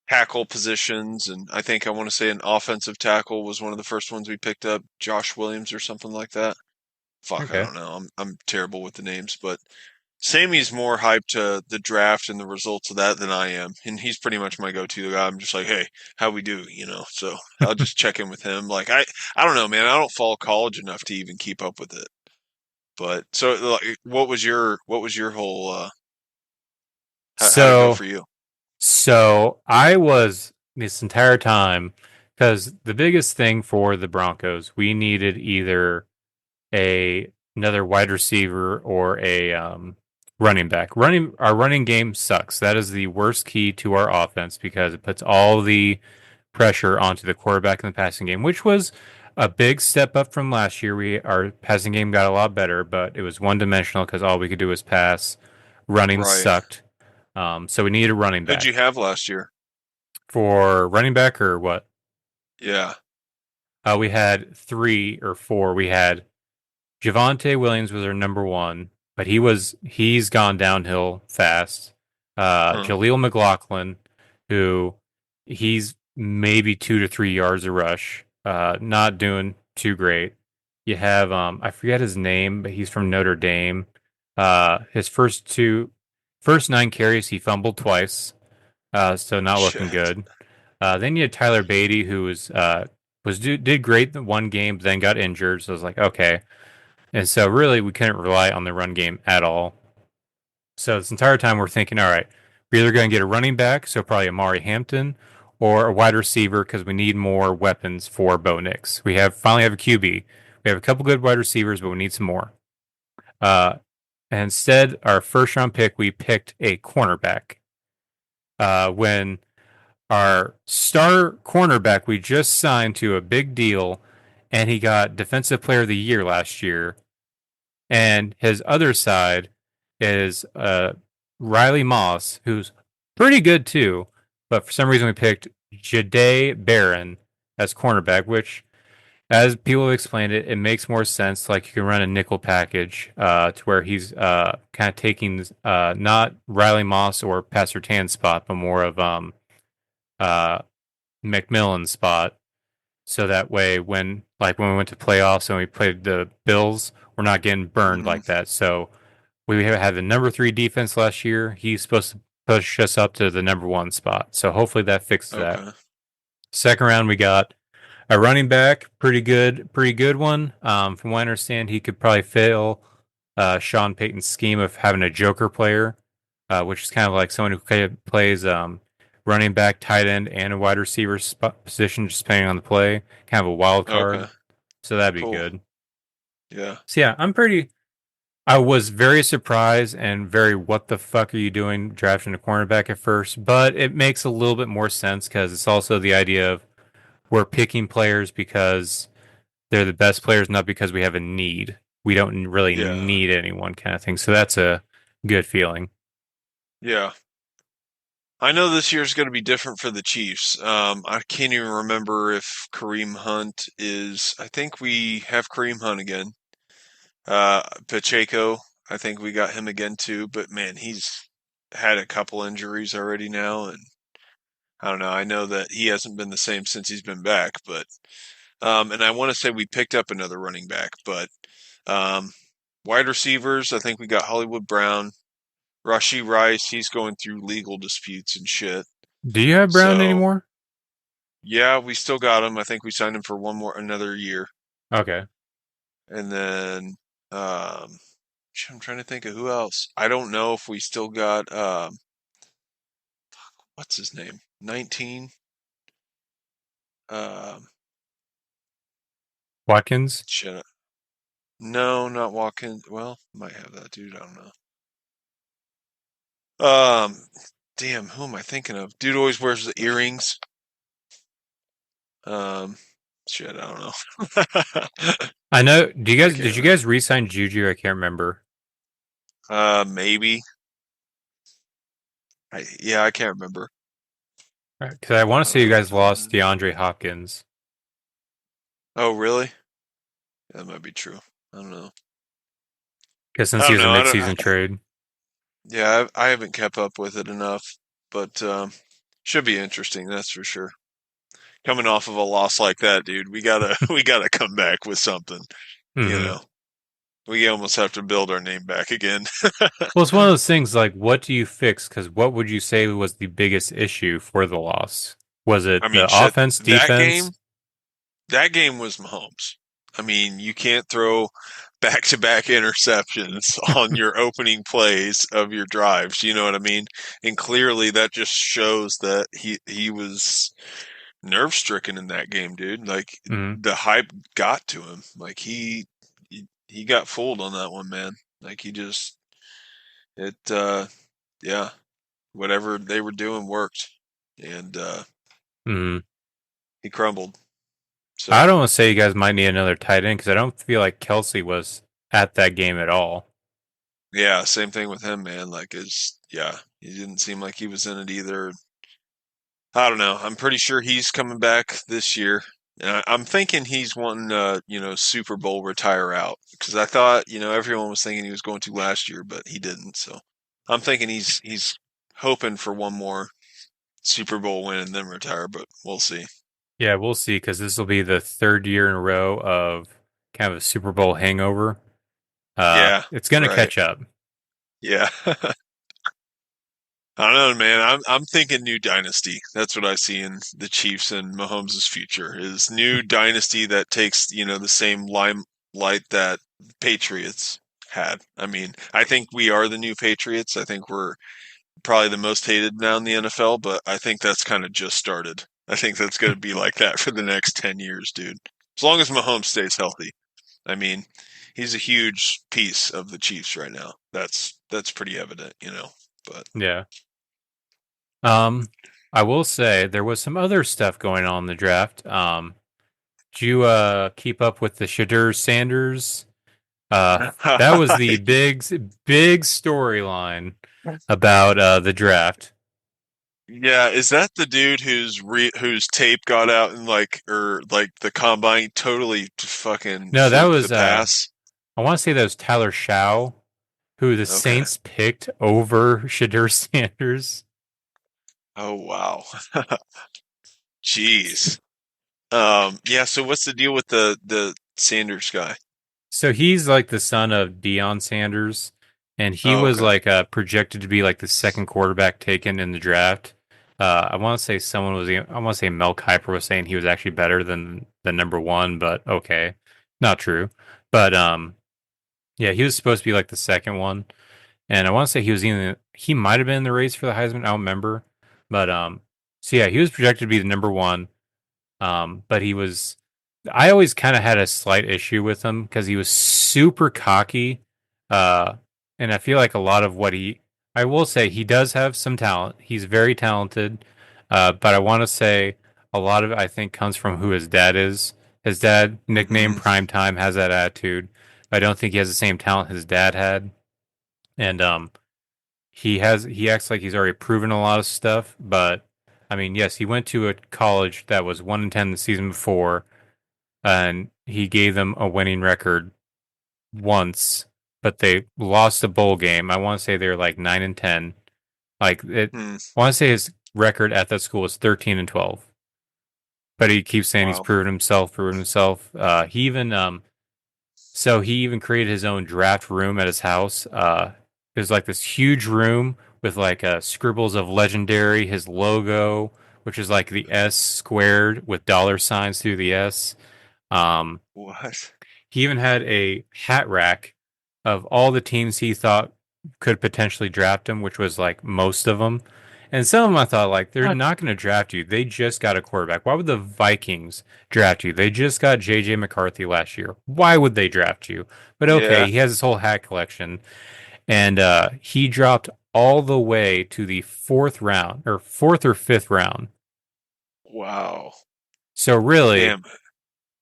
tackle positions. And I want to say an offensive tackle was one of the first ones we picked up, Josh Williams or something like that. Fuck, I Okay. don't know. I'm terrible with the names, but Sammy's more hyped to the draft and the results of that than I am, and he's pretty much my go-to guy. I'm just like, hey, how we do, So I'll just check in with him. Like I don't know, man. I don't follow college enough to even keep up with it. But so, like, what was your whole? How'd it go So for you? So I was this entire time because the biggest thing for the Broncos, we needed either a another wide receiver or a running back. Our running game sucks. That is the worst key to our offense because it puts all the pressure onto the quarterback in the passing game, which was a big step up from last year. Our passing game got a lot better, but it was one dimensional because all we could do was pass. Running Right. sucked. So we needed a running Who'd back you have last year? for running back or what? Yeah. We had three or four. We had Javonte Williams was our number one, but he's gone downhill fast. Huh. Jaleel McLaughlin, who he's maybe 2 to 3 yards a rush. Not doing too great. You have I forget his name, but he's from Notre Dame. His first 9 carries he fumbled twice. So not looking Shit. good. Then you had Tyler Beatty, who did great in one game, but then got injured. So I was like, okay. And so really, we couldn't rely on the run game at all. So this entire time, we're thinking, all right, we're either going to get a running back, so probably Amari Hampton, or a wide receiver because we need more weapons for Bo Nix. We finally have a QB. We have a couple good wide receivers, but we need some more. And instead, our first round pick, we picked a cornerback. When our star cornerback we just signed to a big deal, and he got Defensive Player of the Year last year. And his other side is Riley Moss, who's pretty good too, but for some reason we picked Jade Barron as cornerback, which, as people have explained it, it makes more sense. Like you can run a nickel package to where he's kind of taking not Riley Moss or Pastor Tan's spot, but more of uh, McMillan's spot. So that way, when we went to playoffs and we played the Bills, we're not getting burned Hmm. like that. So we had the number 3 defense last year. He's supposed to push us up to the number 1 spot. So hopefully that fixes that. Okay. Second round, we got a running back, pretty good one. From what I understand, he could probably fill Sean Payton's scheme of having a joker player, which is kind of like someone who plays running back, tight end, and a wide receiver position, just depending on the play. Kind of a wild card. Okay. So that'd be Cool. good. Yeah. So yeah, I was very surprised and very what the fuck are you doing drafting a cornerback at first, but it makes a little bit more sense because it's also the idea of we're picking players because they're the best players, not because we have a need. We don't really Yeah. need anyone kind of thing. So that's a good feeling. Yeah. I know this year's going to be different for the Chiefs. I can't even remember if Kareem Hunt is. I think we have Kareem Hunt again. Pacheco, I think we got him again too. But man, he's had a couple injuries already now, and I don't know. I know that he hasn't been the same since he's been back, but And I want to say we picked up another running back, but wide receivers, I think we got Hollywood Brown, Rashi Rice. He's going through legal disputes and shit. Do you have Brown So anymore? yeah, we still got him. I think we signed him for another year. Okay. And then I'm trying to think of who else. I don't know if we still got what's his name? 19. Watkins? Shit. No, not Watkins. Well, might have that dude. I don't know. Damn, who am I thinking of? Dude always wears the earrings. Shit, I don't know. I know. Did you remember. guys re-sign Juju? I can't remember. Maybe. I can't remember. Because I want to say you guys lost DeAndre Hopkins. Oh, really? That might be true. I don't know. Because since he was a mid-season trade. Yeah, I haven't kept up with it enough, but should be interesting. That's for sure. Coming off of a loss like that, dude, we gotta come back with something. Mm-hmm. You know, we almost have to build our name back again. Well, it's one of those things like, what do you fix? Because what would you say was the biggest issue for the loss? Was it the offense, defense? That game was Mahomes. I mean, you can't throw back-to-back interceptions on your opening plays of your drives. You know what I mean? And clearly, that just shows that he was nerve-stricken in that game, dude. Like the hype got to him. Like he got fooled on that one, man. Like yeah, whatever they were doing worked, and he crumbled. So I don't want to say you guys might need another tight end because I don't feel like Kelsey was at that game at all. yeah, same thing with him, man. Like he didn't seem like he was in it either. I don't know. I'm pretty sure he's coming back this year. And I'm thinking he's wanting Super Bowl retire out because I thought, everyone was thinking he was going to last year, but he didn't. So I'm thinking he's hoping for one more Super Bowl win and then retire, but we'll see. Yeah, we'll see because this will be the third year in a row of kind of a Super Bowl hangover. Yeah, it's going to catch up. Yeah. I don't know, man. I'm thinking new dynasty. That's what I see in the Chiefs and Mahomes' future is new dynasty that takes, the same limelight that Patriots had. I mean, I think we are the new Patriots. I think we're probably the most hated now in the NFL, but I think that's kind of just started. I think that's going to be like that for the next 10 years, dude. As long as Mahomes stays healthy. I mean, he's a huge piece of the Chiefs right now. That's pretty evident, but yeah. I will say there was some other stuff going on in the draft. Did you keep up with the Shadur Sanders? That was the big storyline about the draft. Yeah, is that the dude whose tape got out and the combine totally fucking no? That was the pass. I want to say that was Tyler Shaw, who the Saints picked over Shadur Sanders. Oh wow, jeez. Yeah. So what's the deal with the Sanders guy? So he's like the son of Deion Sanders, and he was projected to be like the second quarterback taken in the draft. I want to say Mel Kiper was saying he was actually better than the number one, but okay, not true. But yeah, he was supposed to be like the second one, and I want to say he might have been in the race for the Heisman. I don't remember, but so yeah, he was projected to be the number one. But I always kind of had a slight issue with him because he was super cocky. And I feel like a lot of I will say he does have some talent. He's very talented. But I want to say a lot of it, I think, comes from who his dad is. His dad, nicknamed Primetime, has that attitude. I don't think he has the same talent his dad had. And he acts like he's already proven a lot of stuff, but I mean, yes, he went to a college that was 1-10 the season before, and he gave them a winning record once, but they lost a bowl game. I want to say they were like 9-10. I want to say his record at that school was 13-12. but he keeps saying he's Wow. proven himself. He even created his own draft room at his house. There's like this huge room with like scribbles of legendary, his logo, which is like the S squared with dollar signs through the S. Um, What? he even had a hat rack of all the teams he thought could potentially draft him, which was like most of them. And some of them I thought like they're not going to draft you. They just got a quarterback. Why would the Vikings draft you? They just got JJ McCarthy last year. Why would they draft you? But okay, Yeah. he has his whole hat collection, and he dropped all the way to the fourth round or fourth or fifth round. Wow. So really, Damn.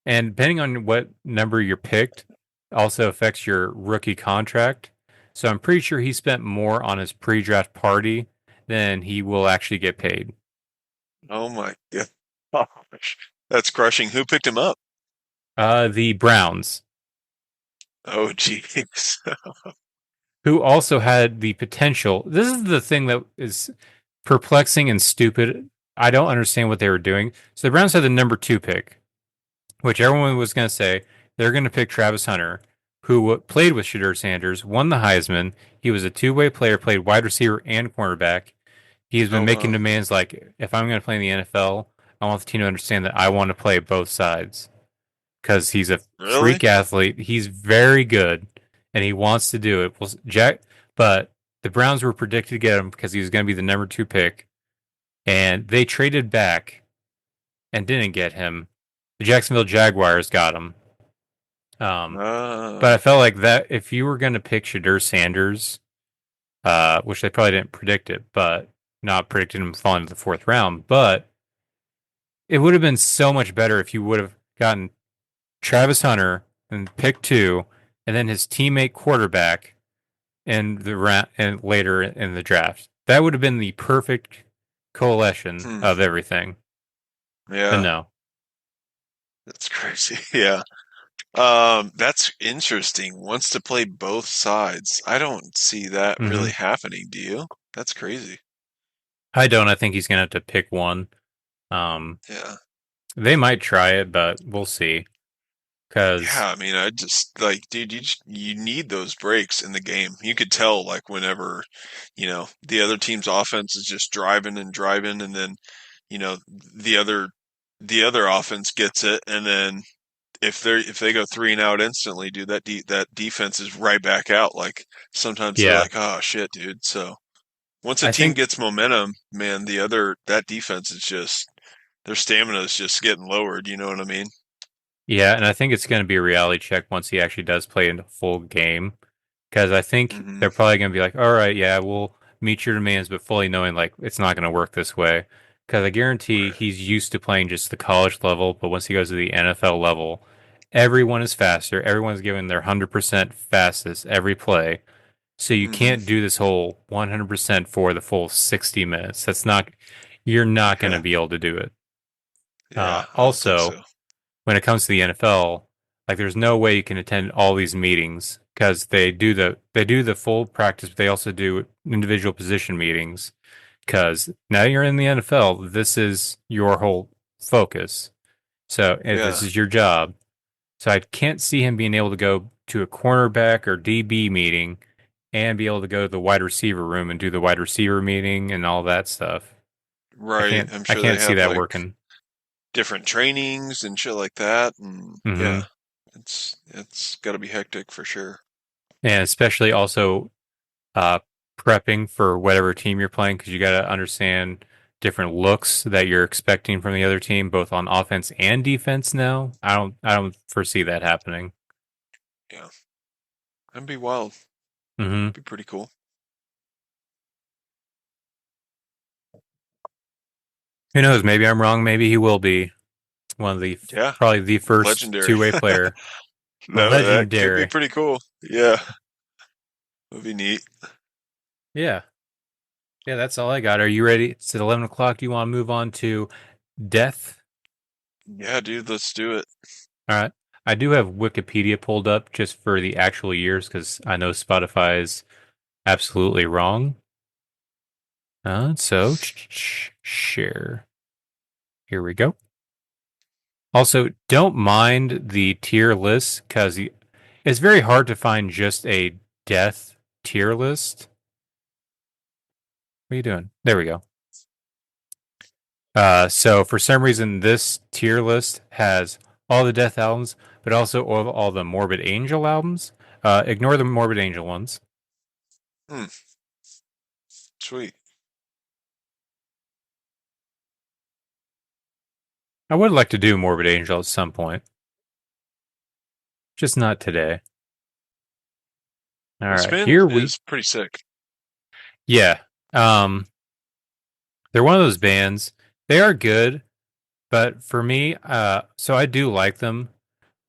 and depending on what number you're picked, also affects your rookie contract. So I'm pretty sure he spent more on his pre-draft party than he will actually get paid. Oh my gosh. That's crushing. Who picked him up? The Browns, Oh, jeez. who also had the potential. This is the thing that is perplexing and stupid. I don't understand what they were doing. So the Browns had the number 2 pick, which everyone was going to say they're going to pick Travis Hunter, who played with Shadur Sanders, won the Heisman. He was a two-way player, played wide receiver and cornerback. He's been Oh, making wow. demands like, if I'm going to play in the NFL, I want the team to understand that I want to play both sides because he's a Really? freak athlete. He's very good, and he wants to do it. Well, but the Browns were predicted to get him because he was going to be the number 2 pick, and they traded back and didn't get him. The Jacksonville Jaguars got him. But I felt like that if you were going to pick Shadur Sanders, which they probably didn't predict it, but not predicted him falling to the fourth round, but it would have been so much better if you would have gotten Travis Hunter and pick 2, and then his teammate quarterback in the and later in the draft. That would have been the perfect coalition Hmm. of everything. But Yeah. no. That's crazy. Yeah. That's interesting. Wants to play both sides. I don't see that really happening, do you? That's crazy. I don't. I think he's going to have to pick one. Yeah. They might try it, but we'll see. Because Yeah, I mean, I just like, dude, you need those breaks in the game. You could tell, like, whenever, the other team's offense is just driving and driving, and then, the other offense gets it, and then if they go 3 and out instantly, dude, that defense is right back out. Like sometimes they're yeah, like, oh shit, dude. So once a I team think gets momentum, man, that defense is just their stamina is just getting lowered. You know what I mean? and I think it's going to be a reality check once he actually does play in a full game. Because I think Hmm. they're probably going to be like, all right, yeah, we'll meet your demands, but fully knowing like it's not going to work this way. Because I guarantee Right. he's used to playing just the college level, but once he goes to the NFL level, everyone is faster. Everyone's giving their 100% fastest every play. So you Hmm. can't do this whole 100% for the full 60 minutes. You're not going to Yeah. be able to do it. Yeah. I don't think Also, so. when it comes to the NFL, like there's no way you can attend all these meetings because they do the full practice, but they also do individual position meetings because now you're in the NFL, this is your whole focus. So if this Yeah. is your job. So I can't see him being able to go to a cornerback or DB meeting and be able to go to the wide receiver room and do the wide receiver meeting and all that stuff. I Right. can't I'm I sure they can't see have that like working. different trainings and shit like that. And Hmm. yeah, it's got to be hectic for sure. And especially also uh, prepping for whatever team you're playing because you got to understand different looks that you're expecting from the other team, both on offense and defense. Now, I don't foresee that happening. Yeah. That'd be wild. Hmm. Be pretty cool. Who knows? Maybe I'm wrong. Maybe he will be one of the Yeah. probably the first Legendary. two-way player. No, that could be Legendary. pretty cool. Yeah. That'd be neat. Yeah. Yeah, that's all I got. Are you ready? It's at 11 o'clock. Do you want to move on to death? Yeah, dude, let's do it. All right. I do have Wikipedia pulled up just for the actual years because I know Spotify is absolutely wrong. So share. Here we go. Also, don't mind the tier list because it's very hard to find just a death tier list. What are you doing? There we go. So for some reason, this tier list has all the Death albums, but also all the Morbid Angel albums. Ignore the Morbid Angel ones. Sweet. I would like to do Morbid Angel at some point. Just not today. All This right, band here we... is pretty sick. Yeah. They're one of those bands. They are good, but for me, so I do like them.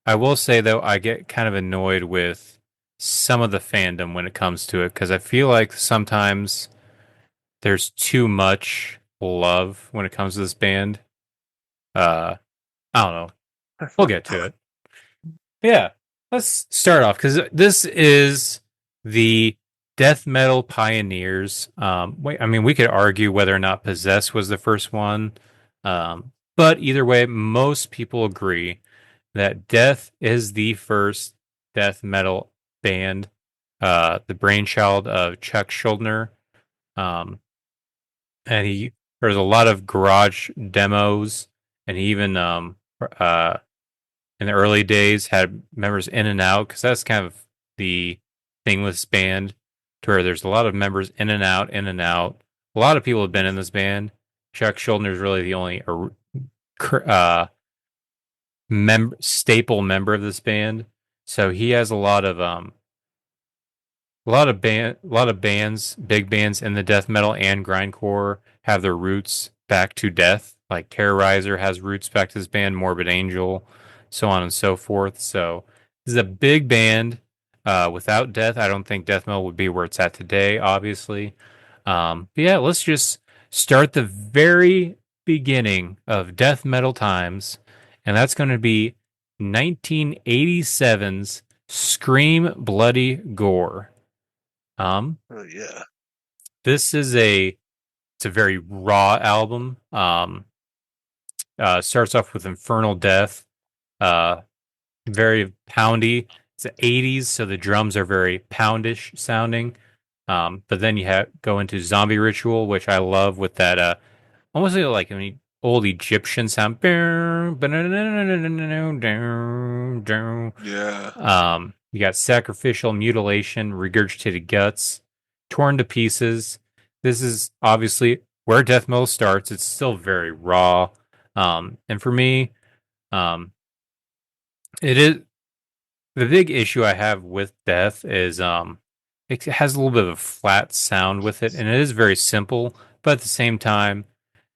I will say though, I get kind of annoyed with some of the fandom when it comes to it because I feel like sometimes there's too much love when it comes to this band. I don't know. We'll get to it. Yeah, let's start off because this is the death metal pioneers. I mean, we could argue whether or not Possess was the first one, but either way, most people agree that Death is the first death metal band, the brainchild of Chuck Schuldiner. And there's a lot of garage demos, and he even in the early days had members in and out because that's kind of the thing with this band, to where there's a lot of members in and out, in and out. A lot of people have been in this band. Chuck Schuldiner is really the only staple member of this band, so he has a lot of bands, big bands in the death metal and grindcore have their roots back to death. Like Terrorizer has roots back to this band, Morbid Angel, so on and so forth. So this is a big band. Without death, I don't think death metal would be where it's at today, obviously. But yeah, let's just start the very beginning of death metal times, and that's going to be 1987's Scream Bloody Gore. Oh yeah. This is it's a very raw album. Starts off with Infernal Death. Very poundy. It's the 80s, so the drums are very poundish sounding. But then you go into Zombie Ritual, which I love with that almost like an old Egyptian sound. Yeah. You got Sacrificial Mutilation, Regurgitated Guts, Torn to Pieces. This is obviously where death metal starts. It's still very raw. And for me, it is the big issue I have with death is it has a little bit of a flat sound with it, and it is very simple, but at the same time,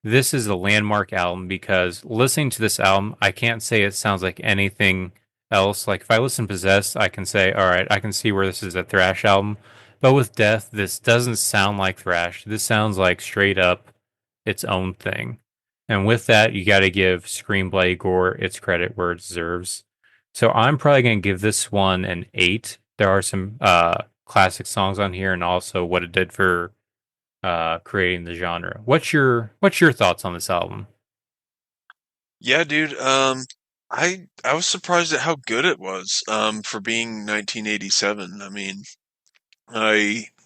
this is a landmark album because listening to this album, I can't say it sounds like anything else. Like if I listen to Possessed, I can say, all right, I can see where this is a thrash album. But with Death, this doesn't sound like thrash. This sounds like straight up its own thing. And with that, you got to give Scream Bloody Gore its credit where it deserves. So I'm probably going to give this one an 8. There are some classic songs on here, and also what it did for creating the genre. What's your thoughts on this album? Yeah, dude. I was surprised at how good it was for being 1987. I mean,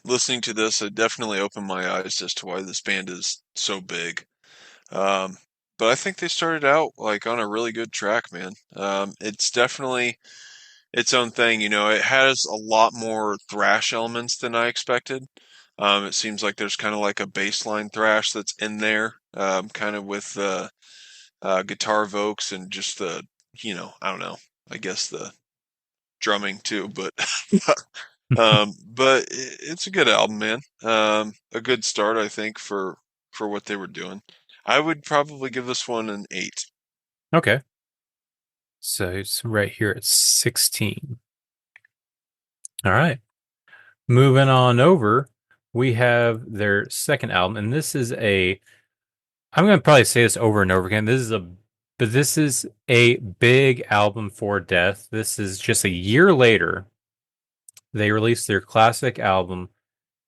listening to this, it definitely opened my eyes as to why this band is so big. But I think they started out like on a really good track, man. It's definitely its own thing. You know, it has a lot more thrash elements than I expected. It seems like there's kind of like a baseline thrash that's in there, kind of with the guitar vocals and just I don't know, I guess the drumming too, but but it's a good album, man. A good start, I think, for what they were doing. I would probably give this one an 8. Okay. So it's right here at 16. All right. Moving on over, we have their second album, and this is I'm going to probably say this over and over again. This is a big album for Death. This is just a year later. They released their classic album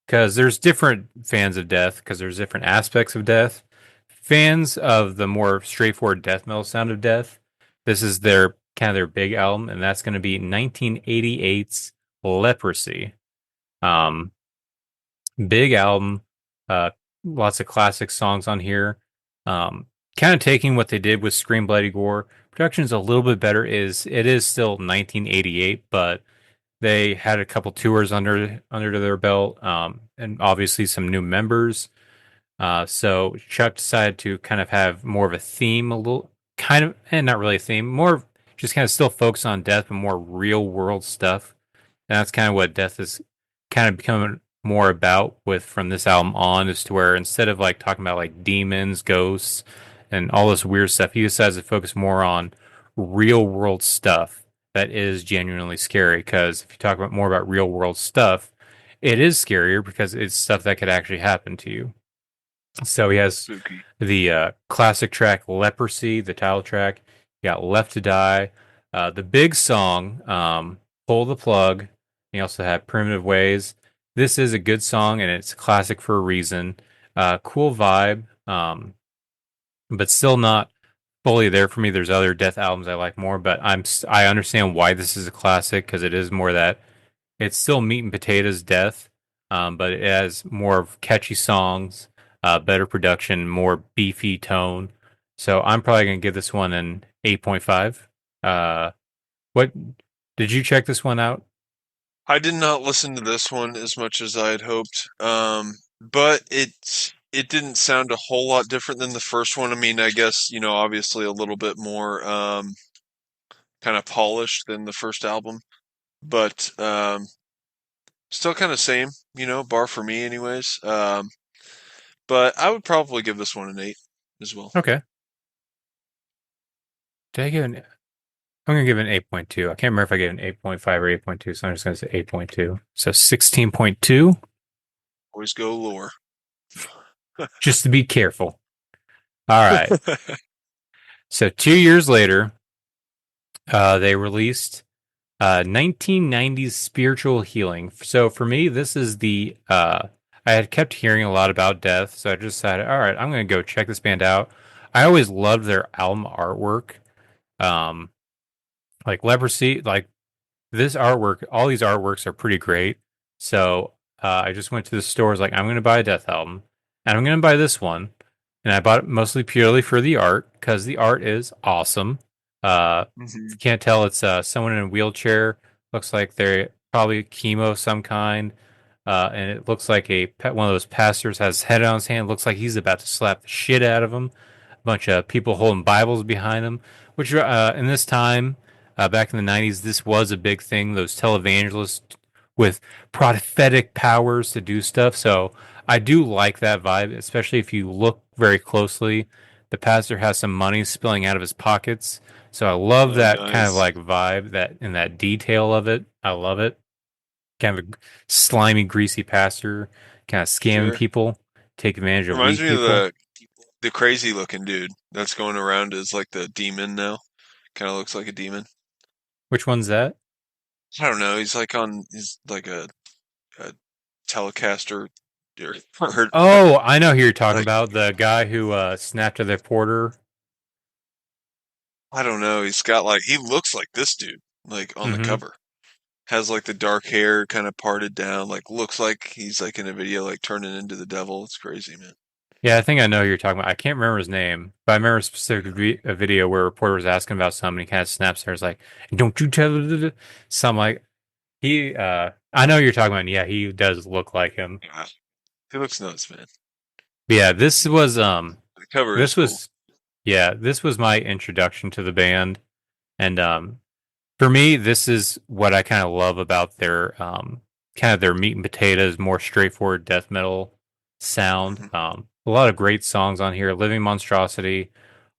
because there's different fans of Death because there's different aspects of Death. Fans of the more straightforward death metal sound of Death This is their kind of their big album, and that's going to be 1988's Leprosy. Um, Big album, uh, lots of classic songs on here. Kind of taking what they did with Scream Bloody Gore. Production's a little bit better. It is still 1988, but they had a couple tours under their belt, and obviously some new members. So Chuck decided to kind of have more of a theme, a little kind of, and not really a theme, more just kind of still focus on death, but more real world stuff. And that's kind of what death is kind of becoming more about with from this album on, is to where instead of like talking about like demons, ghosts, and all this weird stuff, he decides to focus more on real world stuff that is genuinely scary. Because if you talk about more about real world stuff, it is scarier because it's stuff that could actually happen to you. So he has Spooky. the classic track Leprosy, the title track. You got Left to Die, the big song, Pull the Plug. You also have Primitive Ways. This is a good song and it's classic for a reason. Cool vibe, but still not fully there for me. There's other Death albums I like more, but I understand why this is a classic because it is more that it's still meat and potatoes Death, but it has more of catchy songs, better production, more beefy tone. So I'm probably gonna give this one an 8.5. What did you check this one out? I did not listen to this one as much as I had hoped, but it didn't sound a whole lot different than the first one. I mean, I guess, obviously a little bit more kind of polished than the first album, but still kind of same, bar for me anyways. But I would probably give this one an 8 as well. Okay. Did I give an? I'm gonna give it an 8.2. I can't remember if I gave an 8.5 or 8.2, so I'm just gonna say 8.2. So 16.2, Always go lower. just to be careful. All right. So 2 years later, they released 1990s Spiritual Healing. So for me, this is I had kept hearing a lot about Death, so I just decided, all right, I'm gonna go check this band out. I always loved their album artwork. Um, like Leprosy, like this artwork, all these artworks are pretty great. So I just went to the store, was like, I'm gonna buy a Death album, and I'm gonna buy this one. And I bought it mostly purely for the art, because the art is awesome. If you can't tell, it's someone in a wheelchair. Looks like they're probably chemo of some kind. And it looks like one of those pastors has his head on his hand. Looks like he's about to slap the shit out of him. A bunch of people holding Bibles behind him, which in this time, back in the 90s, this was a big thing. Those televangelists with prophetic powers to do stuff. So I do like that vibe, especially if you look very closely. The pastor has some money spilling out of his pockets. So I love that kind of nice. like vibe, that in that detail of it. I love it. Kind of a slimy, greasy pastor, kind of scamming Sure. people, take advantage of Reminds weak me of people. the crazy looking dude that's going around as like the demon now. Kind of looks like a demon. Which one's that? I don't know. He's like a Telecaster. Or, Oh, I know who you're talking like, about. The guy who snapped at the porter. I don't know. He looks like this dude, like on the cover. Has like the dark hair kind of parted down, like looks like he's like in a video, like turning into the devil. It's crazy, man. Yeah, I think I know who you're talking about. I can't remember his name, but I remember a specific a video where a reporter was asking about something. He kind of snaps there. It's like, "Don't you tell?" Something like he. I know who you're talking about. And yeah, he does look like him. Yeah. He looks nuts, man. But yeah, this was The cover is this cool. was yeah, this was my introduction to the band, and for me, this is what I kind of love about their kind of their meat and potatoes, more straightforward death metal sound. A lot of great songs on here: "Living Monstrosity,"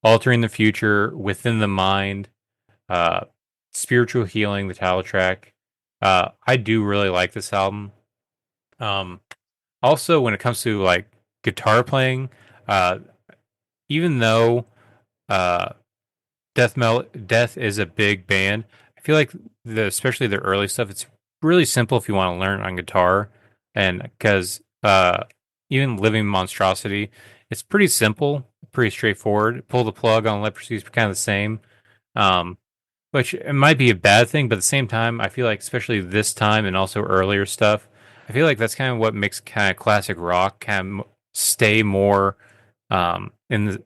"Altering the Future," "Within the Mind," uh, "Spiritual Healing," the title track. I do really like this album. Um, Also, when it comes to like guitar playing, uh, even though uh, Death is a big band, I feel like especially the early stuff, it's really simple if you want to learn on guitar, and because even Living Monstrosity, it's pretty simple, pretty straightforward. Pull the Plug on Leprosy is kind of the same. Which it might be a bad thing, but at the same time, I feel like, especially this time and also earlier stuff, I feel like that's kind of what makes kind of classic rock kind of stay more in the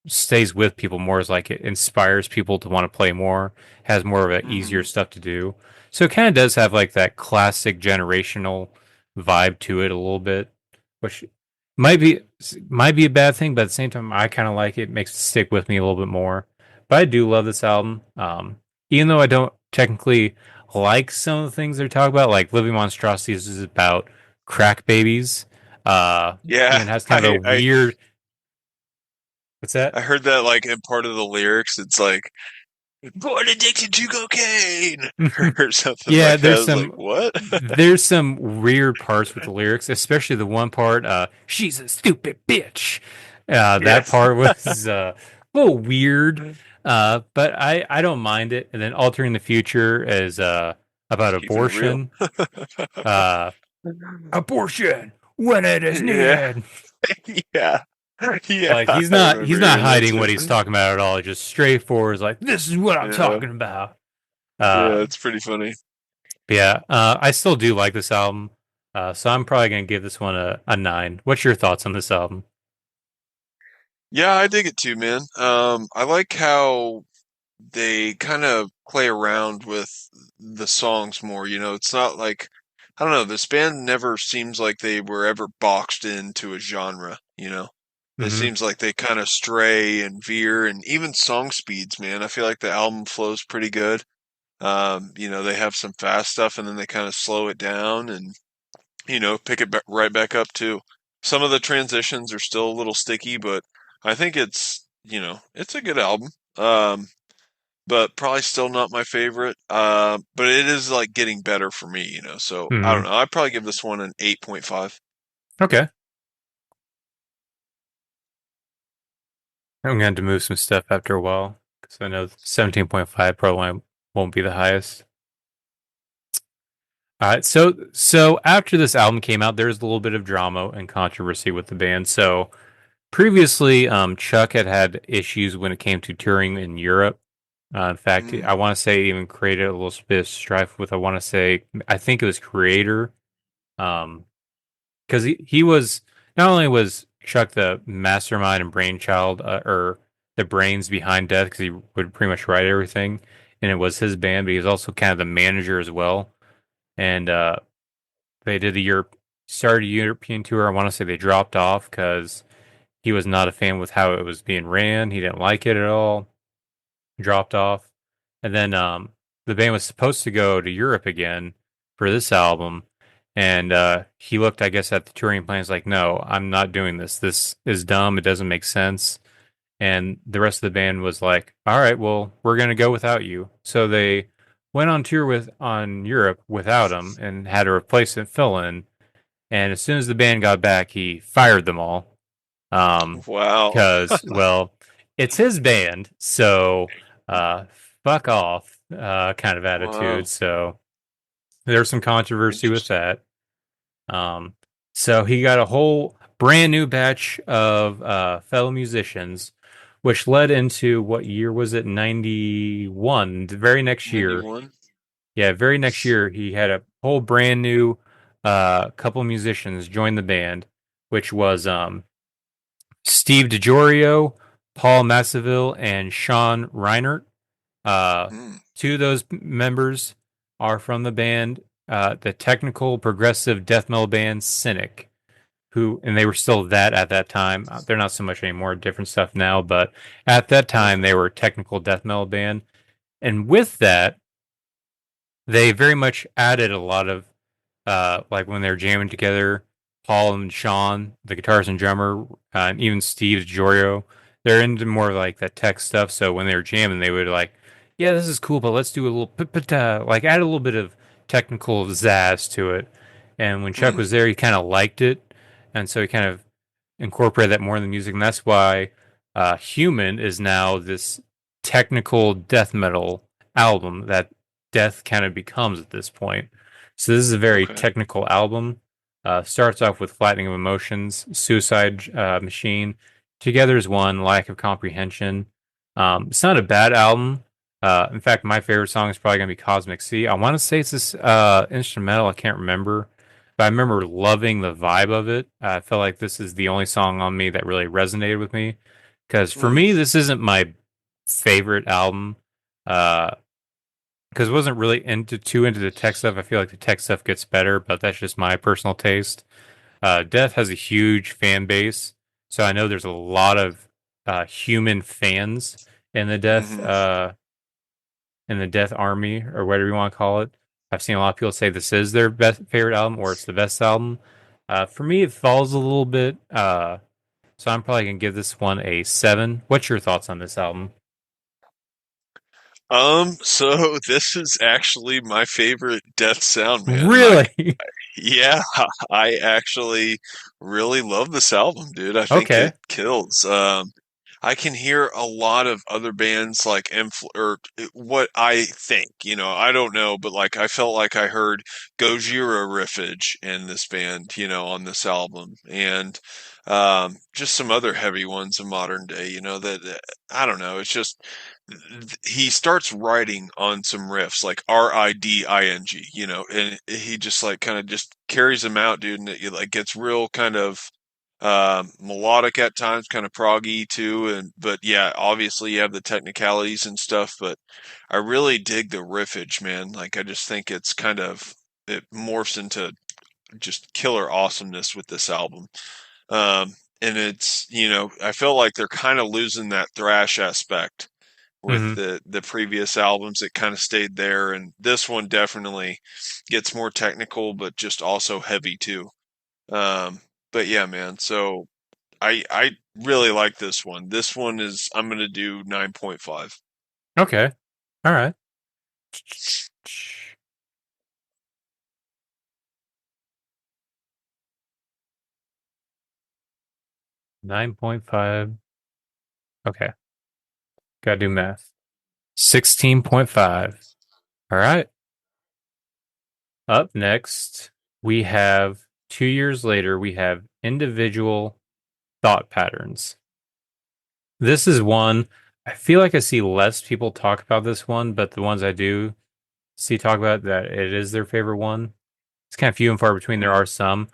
stays with people more, is like it inspires people to want to play more, has more of a easier stuff to do. So it kind of does have like that classic generational vibe to it a little bit, which might be might be a bad thing, but at the same time I kind of like it. It makes it stick with me a little bit more. But I do love this album. Even though I don't technically like some of the things they're talking about, like Living Monstrosities is about crack babies. Yeah, And has kind of a weird. What's that? I heard that like in part of the lyrics. It's like born addicted to cocaine or something Yeah, like that. I was like, what? there's some weird parts with the lyrics, especially the one part, she's a stupid bitch. That Yes. part was a little weird. But I don't mind it. And then Altering the Future is about Keeping it real. abortion. Abortion when it is Yeah. needed. Yeah. Yeah. Like he's I not remember hearing that hiding too. what he's talking about at all. Just straightforward, is like, this is what I'm Yeah. talking about. Yeah, it's pretty funny. Yeah, I still do like this album, so I'm probably gonna give this one a 9. What's your thoughts on this album? Yeah, I dig it too, man. I like how they kind of play around with the songs more. It's not like, I don't know, this band never seems like they were ever boxed into a genre. It Mm-hmm. seems like they kind of stray and veer, and even song speeds, man. I feel like the album flows pretty good. They have some fast stuff and then they kind of slow it down and, pick it right back up too. Some of the transitions are still a little sticky, but I think it's a good album. But probably still not my favorite. But it is like getting better for me. So I don't Mm-hmm. know. I'd probably give this one an 8.5. Okay, I'm gonna have to move some stuff after a while because I know 17.5 probably won't be the highest. All right, so after this album came out, there's a little bit of drama and controversy with the band. So previously, Chuck had issues when it came to touring in Europe. In fact, Mm, I want to say even created a little bit of strife with, I think it was Creator. Because he was, not only was Chuck the mastermind and brainchild, or the brains behind Death, because he would pretty much write everything, and it was his band, but he was also kind of the manager as well. And they did started a European tour. I want to say they dropped off because he was not a fan with how it was being ran. He didn't like it at all. Dropped off. And then the band was supposed to go to Europe again for this album. And he looked, I guess, at the touring plans like, no, I'm not doing this. This is dumb. It doesn't make sense. And the rest of the band was like, all right, well, we're going to go without you. So they went on tour on Europe without him and had a replacement fill in. And as soon as the band got back, he fired them all. wow. Because, well, it's his band. So uh, fuck off kind of Wow. attitude. So there's some controversy with Interesting. that. So he got a whole brand new batch of fellow musicians, which led into, what year was it? 91. The very next year. 91. Yeah, very next year he had a whole brand new couple musicians join the band, which was Steve DiGiorio, Paul Massaville, and Sean Reinert. Uh, Mm, Two of those members are from the band, the technical progressive death metal band Cynic, and they were still that at that time. They're not so much anymore, different stuff now, but at that time they were a technical death metal band. And with that, they very much added a lot of, like when they were jamming together, Paul and Sean, the guitarist and drummer, and even Steve Jorio, they're into more of like that tech stuff. So when they were jamming, they would like, yeah, this is cool, but let's do a little, like add a little bit of technical zazz to it. And when Chuck mm, was there, he kind of liked it. And so he kind of incorporate that more in the music, and that's why Human is now this technical death metal album that death kind of becomes at this point. So this is a very okay. technical album. Starts off with Flattening of Emotions, Suicide Machine, Together as One, Lack of Comprehension. It's not a bad album, In fact, my favorite song is probably gonna be Cosmic Sea. I want to say it's this instrumental. I can't remember, but I remember loving the vibe of it. I felt like this is the only song on me that really resonated with me. Because for Mm, me, this isn't my favorite album. Uh, because I wasn't really too into the tech stuff. I feel like the tech stuff gets better, but that's just my personal taste. Death has a huge fan base, so I know there's a lot of human fans in the hmm Death Army or whatever you want to call it. I've seen a lot of people say this is their best favorite album or it's the best album. For me, it falls a little bit. So I'm probably gonna give this one a 7. What's your thoughts on this album? So this is actually my favorite Death sound, man, and Really? yeah, I actually really love this album, dude. I think Okay. it kills. I can hear a lot of other bands like or what I think, I don't know, but like I felt like I heard Gojira riffage in this band, on this album, and just some other heavy ones in modern day, that I don't know. It's just he starts writing on some riffs like riding, and he just like kind of just carries them out, dude, and it like gets real kind of melodic at times, kind of proggy too, and but yeah, obviously you have the technicalities and stuff, but I really dig the riffage, man. Like I just think it's kind of it morphs into just killer awesomeness with this album. And it's, I feel like they're kind of losing that thrash aspect with Hmm. the previous albums. It kind of stayed there, and this one definitely gets more technical, but just also heavy too. But yeah, man. So I really like this one. This one is I'm gonna do 9.5. Okay. All right. 9.5. Okay. Gotta do math. 16.5. All right. Up next, we have 2 years later, we have individual thought patterns. This is one, I feel like I see less people talk about this one, but the ones I do see talk about that it is their favorite one. It's kind of few and far between. There Hmm. are some.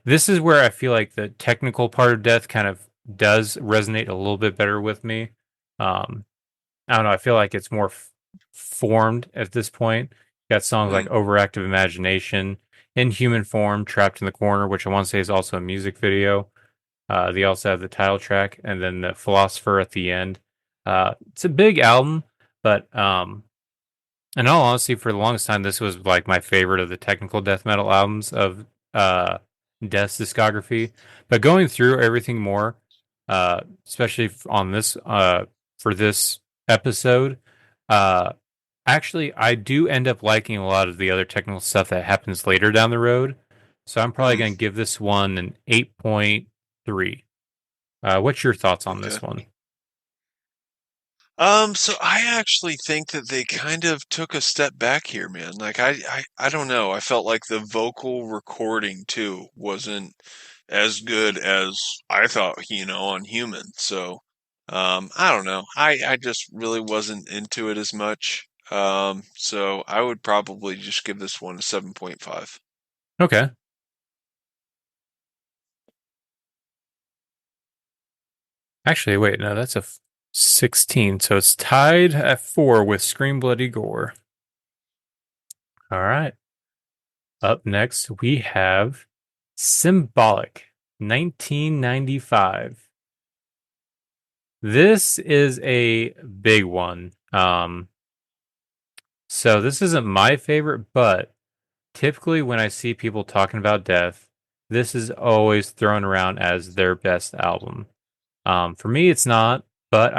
This is where I feel like the technical part of death kind of does resonate a little bit better with me. Um, I don't know. I feel like it's more formed at this point. Got songs like Mm, Overactive Imagination, In Human Form, Trapped in the Corner, which I want to say is also a music video. They also have the title track and then the Philosopher at the end. It's a big album, but in all honesty, for the longest time, this was like my favorite of the technical death metal albums of Death's discography. But going through everything more, especially on this for this episode, uh, actually, I do end up liking a lot of the other technical stuff that happens later down the road. So I'm probably mm, going to give this one an 8.3. What's your thoughts on okay. this one? So I actually think that they kind of took a step back here, man. Like I don't know. I felt like the vocal recording too wasn't as good as I thought, on Human. So, I don't know. I just really wasn't into it as much. So I would probably just give this one a 7.5. Okay. Actually, wait, no, that's a 16. So it's tied at 4 with Scream Bloody Gore. All right. Up next, we have Symbolic 1995. This is a big one. So this isn't my favorite, but typically when I see people talking about death, this is always thrown around as their best album. For me, it's not, but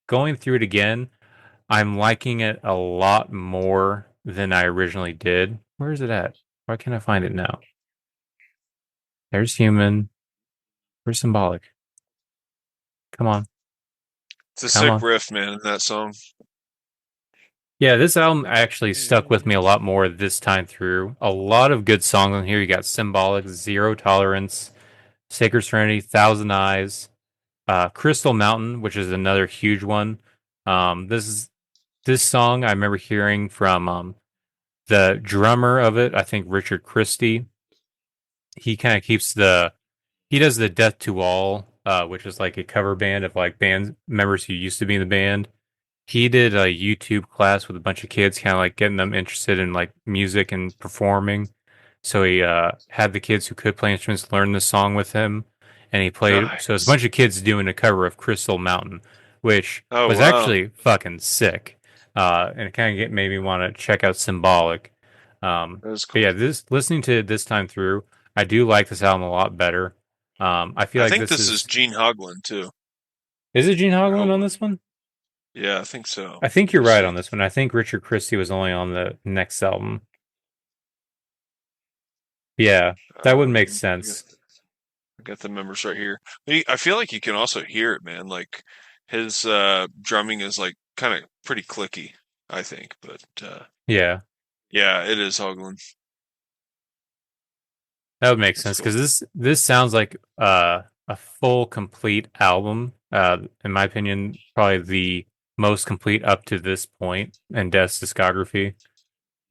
going through it again, I'm liking it a lot more than I originally did. Where is it at? Why can't I find it now? There's Human. Where's Symbolic? Come on. It's a Come sick on. riff, man, in that song. Yeah, this album actually stuck with me a lot more this time through. A lot of good songs on here. You got Symbolic, Zero Tolerance, Sacred Serenity, Thousand Eyes, Crystal Mountain, which is another huge one. This this song I remember hearing from the drummer of it. I think Richard Christie. He kind of he does the Death to All, which is like a cover band of like band members who used to be in the band. He did a YouTube class with a bunch of kids, kind of like getting them interested in like music and performing. So he had the kids who could play instruments learn the song with him, and he played. So it's a Nice. bunch of kids doing a cover of Crystal Mountain, which Oh was wow. actually fucking sick. And it kind of made me want to check out Symbolic. That was But cool. yeah, this listening to it this time through, I do like this album a lot better. I feel I like think this this is Gene Hoglan too. is it Gene Or Hoglan on Hoglan. this one? Yeah, I think so. I think Let you're me right see. on this one. I think Richard Christie was only on the next album. Yeah, that would make I got, sense. I got the members right here. I feel like you can also hear it, man. Like his drumming is like kind of pretty clicky, I think. But Yeah, yeah, it is Hoglan. that would make That's sense cool. because this sounds like a full complete album. In my opinion, probably the most complete up to this point in Death's discography.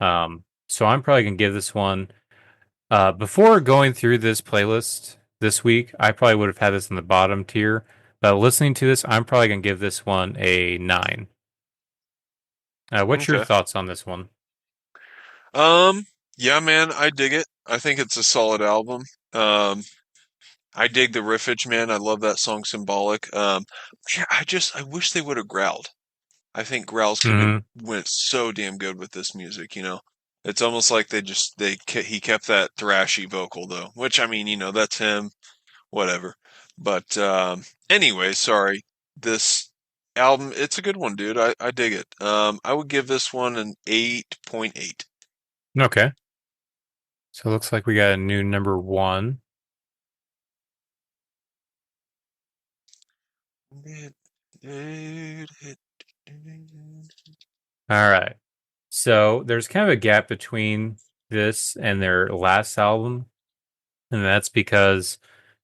So I'm probably gonna give this one. Before going through this playlist this week, I probably would have had this in the bottom tier. But listening to this, I'm probably gonna give this one a 9. What's your Okay. thoughts on this one? Um, yeah, man, I dig it. I think it's a solid album. Um, I dig the riffage, man. I love that song Symbolic. Yeah, I wish they would have growled. I think growls could have Hmm. went so damn good with this music, you know. It's almost like he kept that thrashy vocal though, which I mean, that's him, whatever. But anyway, sorry. This album, it's a good one, dude. I dig it. I would give this one an 8.8. Okay. So it looks like we got a new number 1. All right. So there's kind of a gap between this and their last album, and that's because,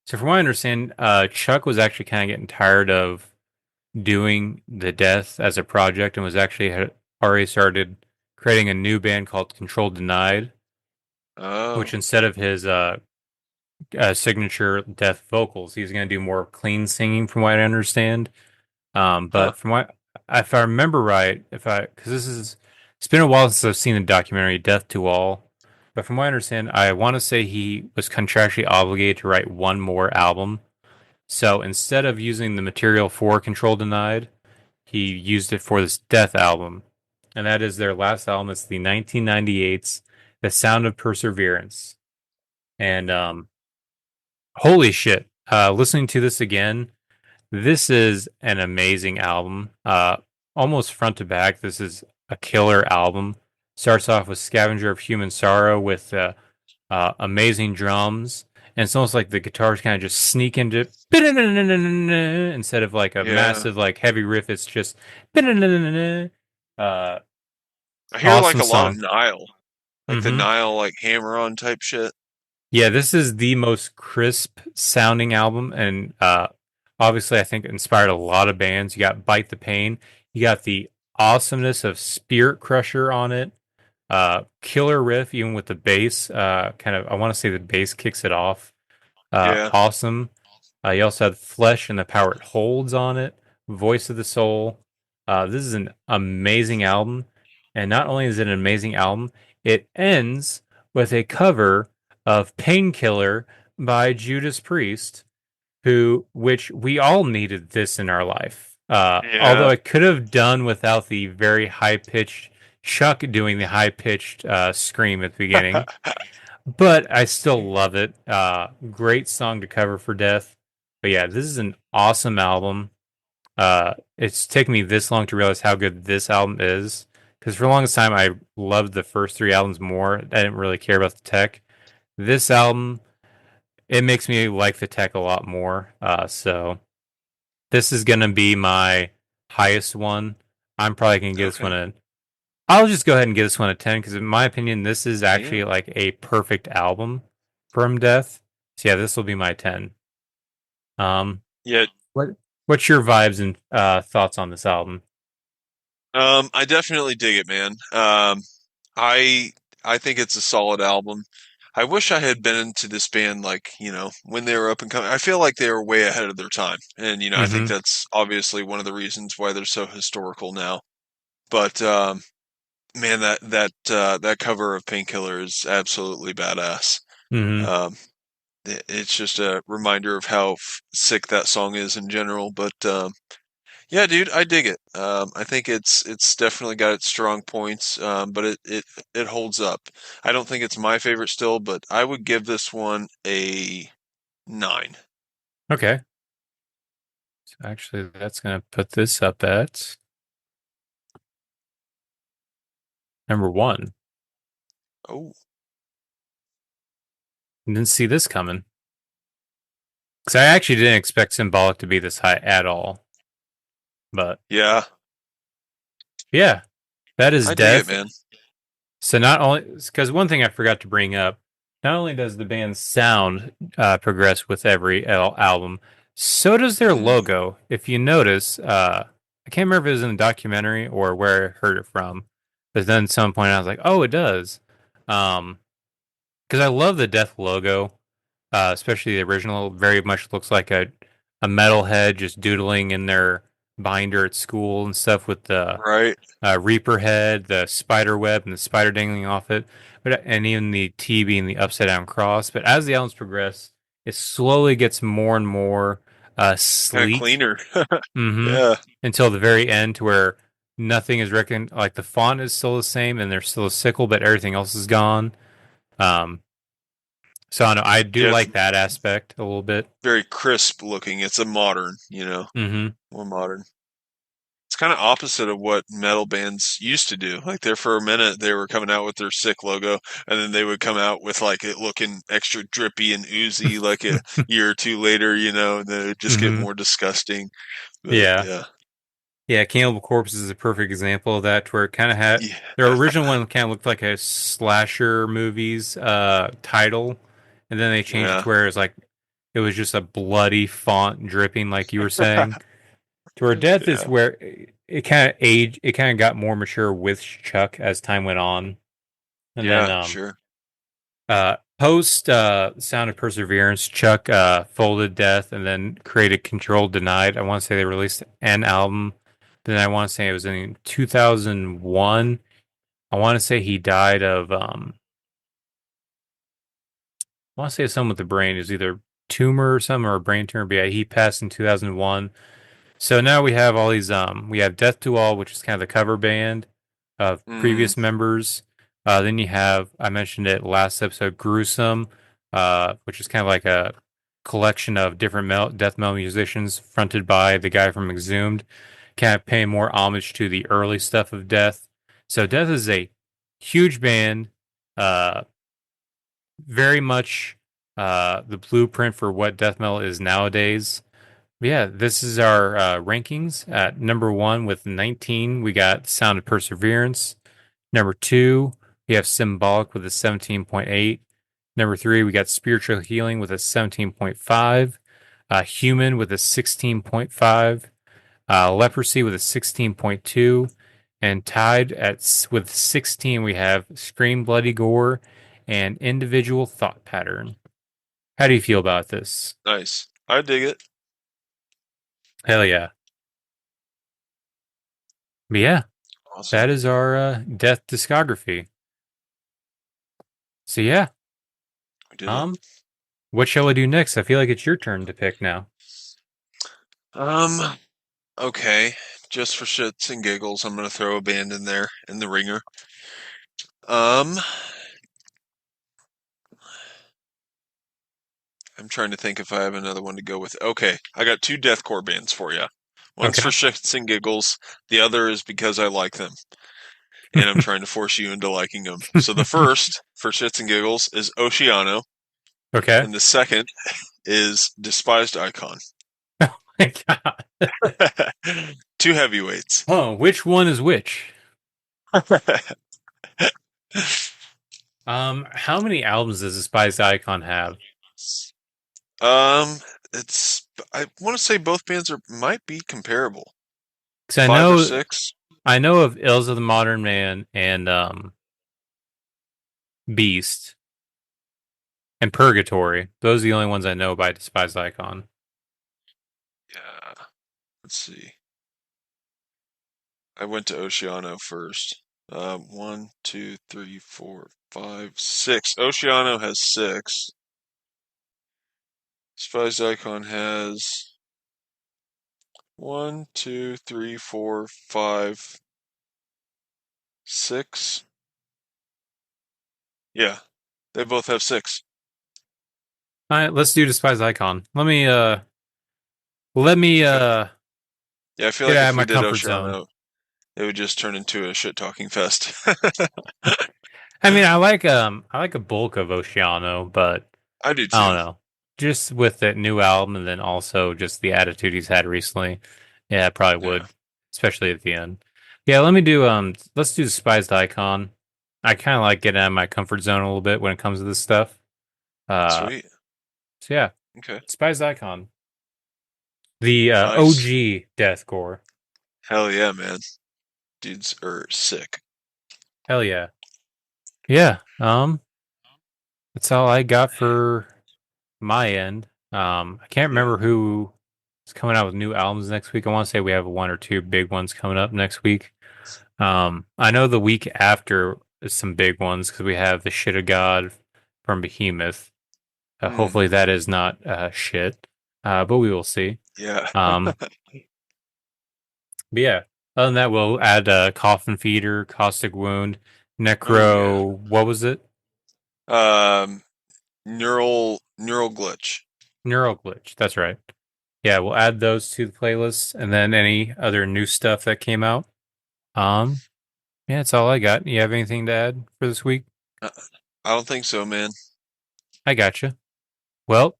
so from what I understand, Chuck was actually kind of getting tired of doing the Death as a project and was actually had already started creating a new band called Control Denied, which Oh, instead of his signature Death vocals, he's going to do more clean singing, from what I understand. huh. But from what, if I remember right, because it's been a while since I've seen the documentary Death to All. But from what I understand, I want to say he was contractually obligated to write one more album. So instead of using the material for Control Denied, he used it for this Death album. And that is their last album. It's the 1998's The Sound of Perseverance. And holy shit, listening to this again, this is an amazing album. Almost front to back, this is a killer album. Starts off with Scavenger of Human Sorrow with amazing drums. And it's almost like the guitars kind of just sneak into instead of like a Yeah. massive like heavy riff. It's just uh, I hear like awesome a lot of song. Nile, like the Hmm. Nile like hammer on type shit. Yeah, this is the most crisp sounding album, and obviously, I think inspired a lot of bands. You got Bite the Pain, you got the awesomeness of Spirit Crusher on it, killer riff, even with the bass. Kind of, I want to say the bass kicks it off. Yeah. Awesome. You also have Flesh and the Power It Holds on it, Voice of the Soul. This is an amazing album. And not only is it an amazing album, it ends with a cover of Painkiller by Judas Priest, which we all needed this in our life. Although Yeah. I could have done without the very high pitched Chuck doing the high pitched scream at the beginning, but I still love it. Great song to cover for Death. But yeah, this is an awesome album. It's taken me this long to realize how good this album is. Because for the longest time, I loved the first 3 albums more. I didn't really care about the tech. This album, it makes me like the tech a lot more. So this is gonna be my highest one. I'm probably gonna give this Okay. one a. I'll just go ahead and give this one a 10 because in my opinion, this is actually Damn. like a perfect album from Death. So yeah, this will be my 10. Um, Yeah. what what's your vibes and thoughts on this album? I definitely dig it, man. I I think it's a solid album. I wish I had been into this band like, when they were up and coming. I feel like they were way ahead of their time. And, I think Mm-hmm. that's obviously one of the reasons why they're so historical now. But man, that cover of Painkiller is absolutely badass. Mm-hmm. Um, it's just a reminder of how sick that song is in general. But yeah, dude, I dig it. I think it's definitely got its strong points, but it holds up. I don't think it's my favorite still, but I would give this one a 9. Okay. So actually, that's going to put this up at number 1. Oh, Didn't see this coming. Because I actually didn't expect Symbolic to be this high at all. But yeah, yeah, that is I dig it, Death. man. So not only, because one thing I forgot to bring up, not only does the band's sound progress with every album, so does their Mm, logo. If you notice, I can't remember if it was in the documentary or where I heard it from, but then at some point I was like, oh, it does. Because I love the Death logo, especially the original. Very much looks like a metalhead just doodling in their binder at school and stuff with the right. Reaper head, the spider web, and the spider dangling off it, and even the T being the upside down cross. But as the albums progress, it slowly gets more and more Kind of sleek. cleaner. Mm-hmm. Yeah, Until the very end, to where nothing is reckoned. Like the font is still the same, and there's still a sickle, but everything else is gone. Um, so I know I do yeah. It's like that aspect a little bit. very crisp looking. It's a modern, Mm-hmm. more modern. It's kind of opposite of what metal bands used to do. Like there for a minute, they were coming out with their sick logo, and then they would come out with like it looking extra drippy and oozy, like a year or two later, and then it would just get Mm-hmm. more disgusting. But Yeah. yeah, Yeah, Cannibal Corpse is a perfect example of that, where it kind of had yeah, their original one kind of looked like a slasher movies title, and then they changed it yeah, to where it was just a bloody font dripping, like you were saying. To where Death is yeah, where it kind of aged, it kind of got more mature with Chuck as time went on, and then yeah, sure. post Sound of Perseverance, Chuck folded Death and then created Control Denied. I want to say they released an album. Then I want to say it was in 2001. I want to say he died of I want to say it's something with the brain. It was either tumor or something or a brain tumor. But yeah, he passed in 2001. So now we have all these we have Death to All, which is kind of the cover band of Mm, previous members. Then you have, I mentioned it last episode, Gruesome, which is kind of like a collection of different death metal musicians fronted by the guy from Exhumed, kind of paying more homage to the early stuff of Death. So Death is a huge band, uh, very much the blueprint for what death metal is nowadays. Yeah, this is our rankings. At number 1 with 19, we got Sound of Perseverance. Number 2, we have Symbolic with a 17.8. Number 3, we got Spiritual Healing with a 17.5. Human with a 16.5. Leprosy with a 16.2. And tied with 16, we have Scream Bloody Gore and Individual Thought Pattern. How do you feel about this? nice. I dig it. Hell yeah. But yeah, Awesome. that is our death discography. So yeah, We did it. um, what shall I do next? I feel like it's your turn to pick now. Um, okay. Just for shits and giggles, I'm gonna throw a band in there in the ringer. Um, I'm trying to think if I have another one to go with. Okay, I got 2 deathcore bands for you. One's for Okay. shits and giggles. The other is because I like them, and I'm trying to force you into liking them. So the first for shits and giggles is Oceano, Okay. and the second is Despised Icon. My God. 2 heavyweights. Oh, which one is which? How many albums does Despised Icon have? um, it's I want to say both bands might be comparable. Because I 5 or know, 6. I know of Ills of the Modern Man and Beast and Purgatory. Those are the only ones I know by Despised Icon. Yeah. Let's see. I went to Oceano first. 1, 2, 3, 4, 5, 6. Oceano has 6. Despised Icon has 1, 2, 3, 4, 5, 6. Yeah, they both have 6. All right, let's do Despised Icon. Let me Yeah, I feel get like out if of we my did comfort zone. Oceano, it would just turn into a shit talking fest. I mean, I like a bulk of Oceano, but I do too. I don't know. Just with that new album and then also just the attitude he's had recently. Yeah, I probably would. Yeah. Especially at the end. Yeah, let me do let's do Despised Icon. I kinda like getting out of my comfort zone a little bit when it comes to this stuff. Sweet. So yeah, Okay. Despised Icon. The Nice. OG deathcore. Hell yeah, man. Dudes are sick. Hell yeah. Yeah. That's all I got for my end. I can't remember who is coming out with new albums next week. I want to say we have 1 or 2 big ones coming up next week. I know the week after is some big ones because we have the Shit of God from Behemoth. Hopefully that is not shit, but we will see. Yeah. But yeah, other than that, we'll add Coffin Feeder, Caustic Wound, Necro. What was it? Neural glitch. Neural Glitch. That's right. Yeah, we'll add those to the playlist, and then any other new stuff that came out. Yeah, that's all I got. You have anything to add for this week? I don't think so, man. I gotcha. Well,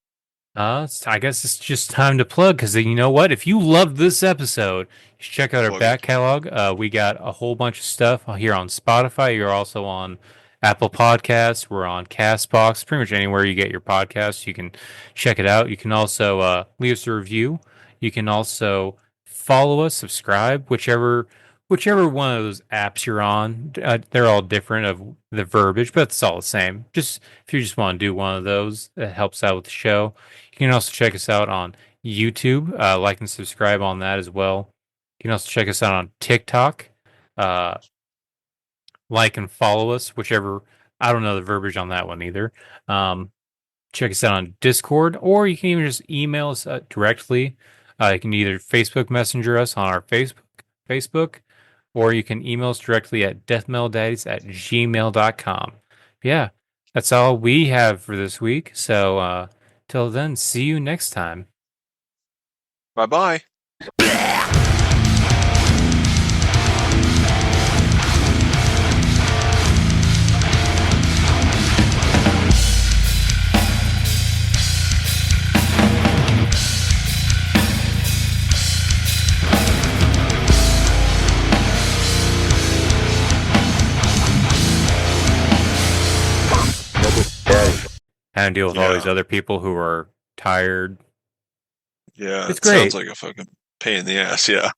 I guess it's just time to plug because you know what? If you loved this episode, you should check out our Plug back it. catalog. We got a whole bunch of stuff here on Spotify. You're also on Apple Podcasts. We're on Castbox. Pretty much anywhere you get your podcasts, you can check it out. You can also leave us a review. You can also follow us, subscribe, whichever one of those apps you're on. They're all different of the verbiage, but it's all the same. Just if you just want to do one of those, that helps out with the show. You can also check us out on YouTube, like and subscribe on that as well. You can also check us out on TikTok, like and follow us, whichever. I don't know the verbiage on that one either. Check us out on Discord, or you can even just email us directly. You can either Facebook Messenger us on our Facebook, or you can email us directly at deathmetaldads@gmail.com. Yeah, that's all we have for this week. So, till then, see you next time. Bye-bye. Having to deal with all these Yeah. other people who are tired. Yeah, It's it sounds great. like a fucking pain in the ass, yeah.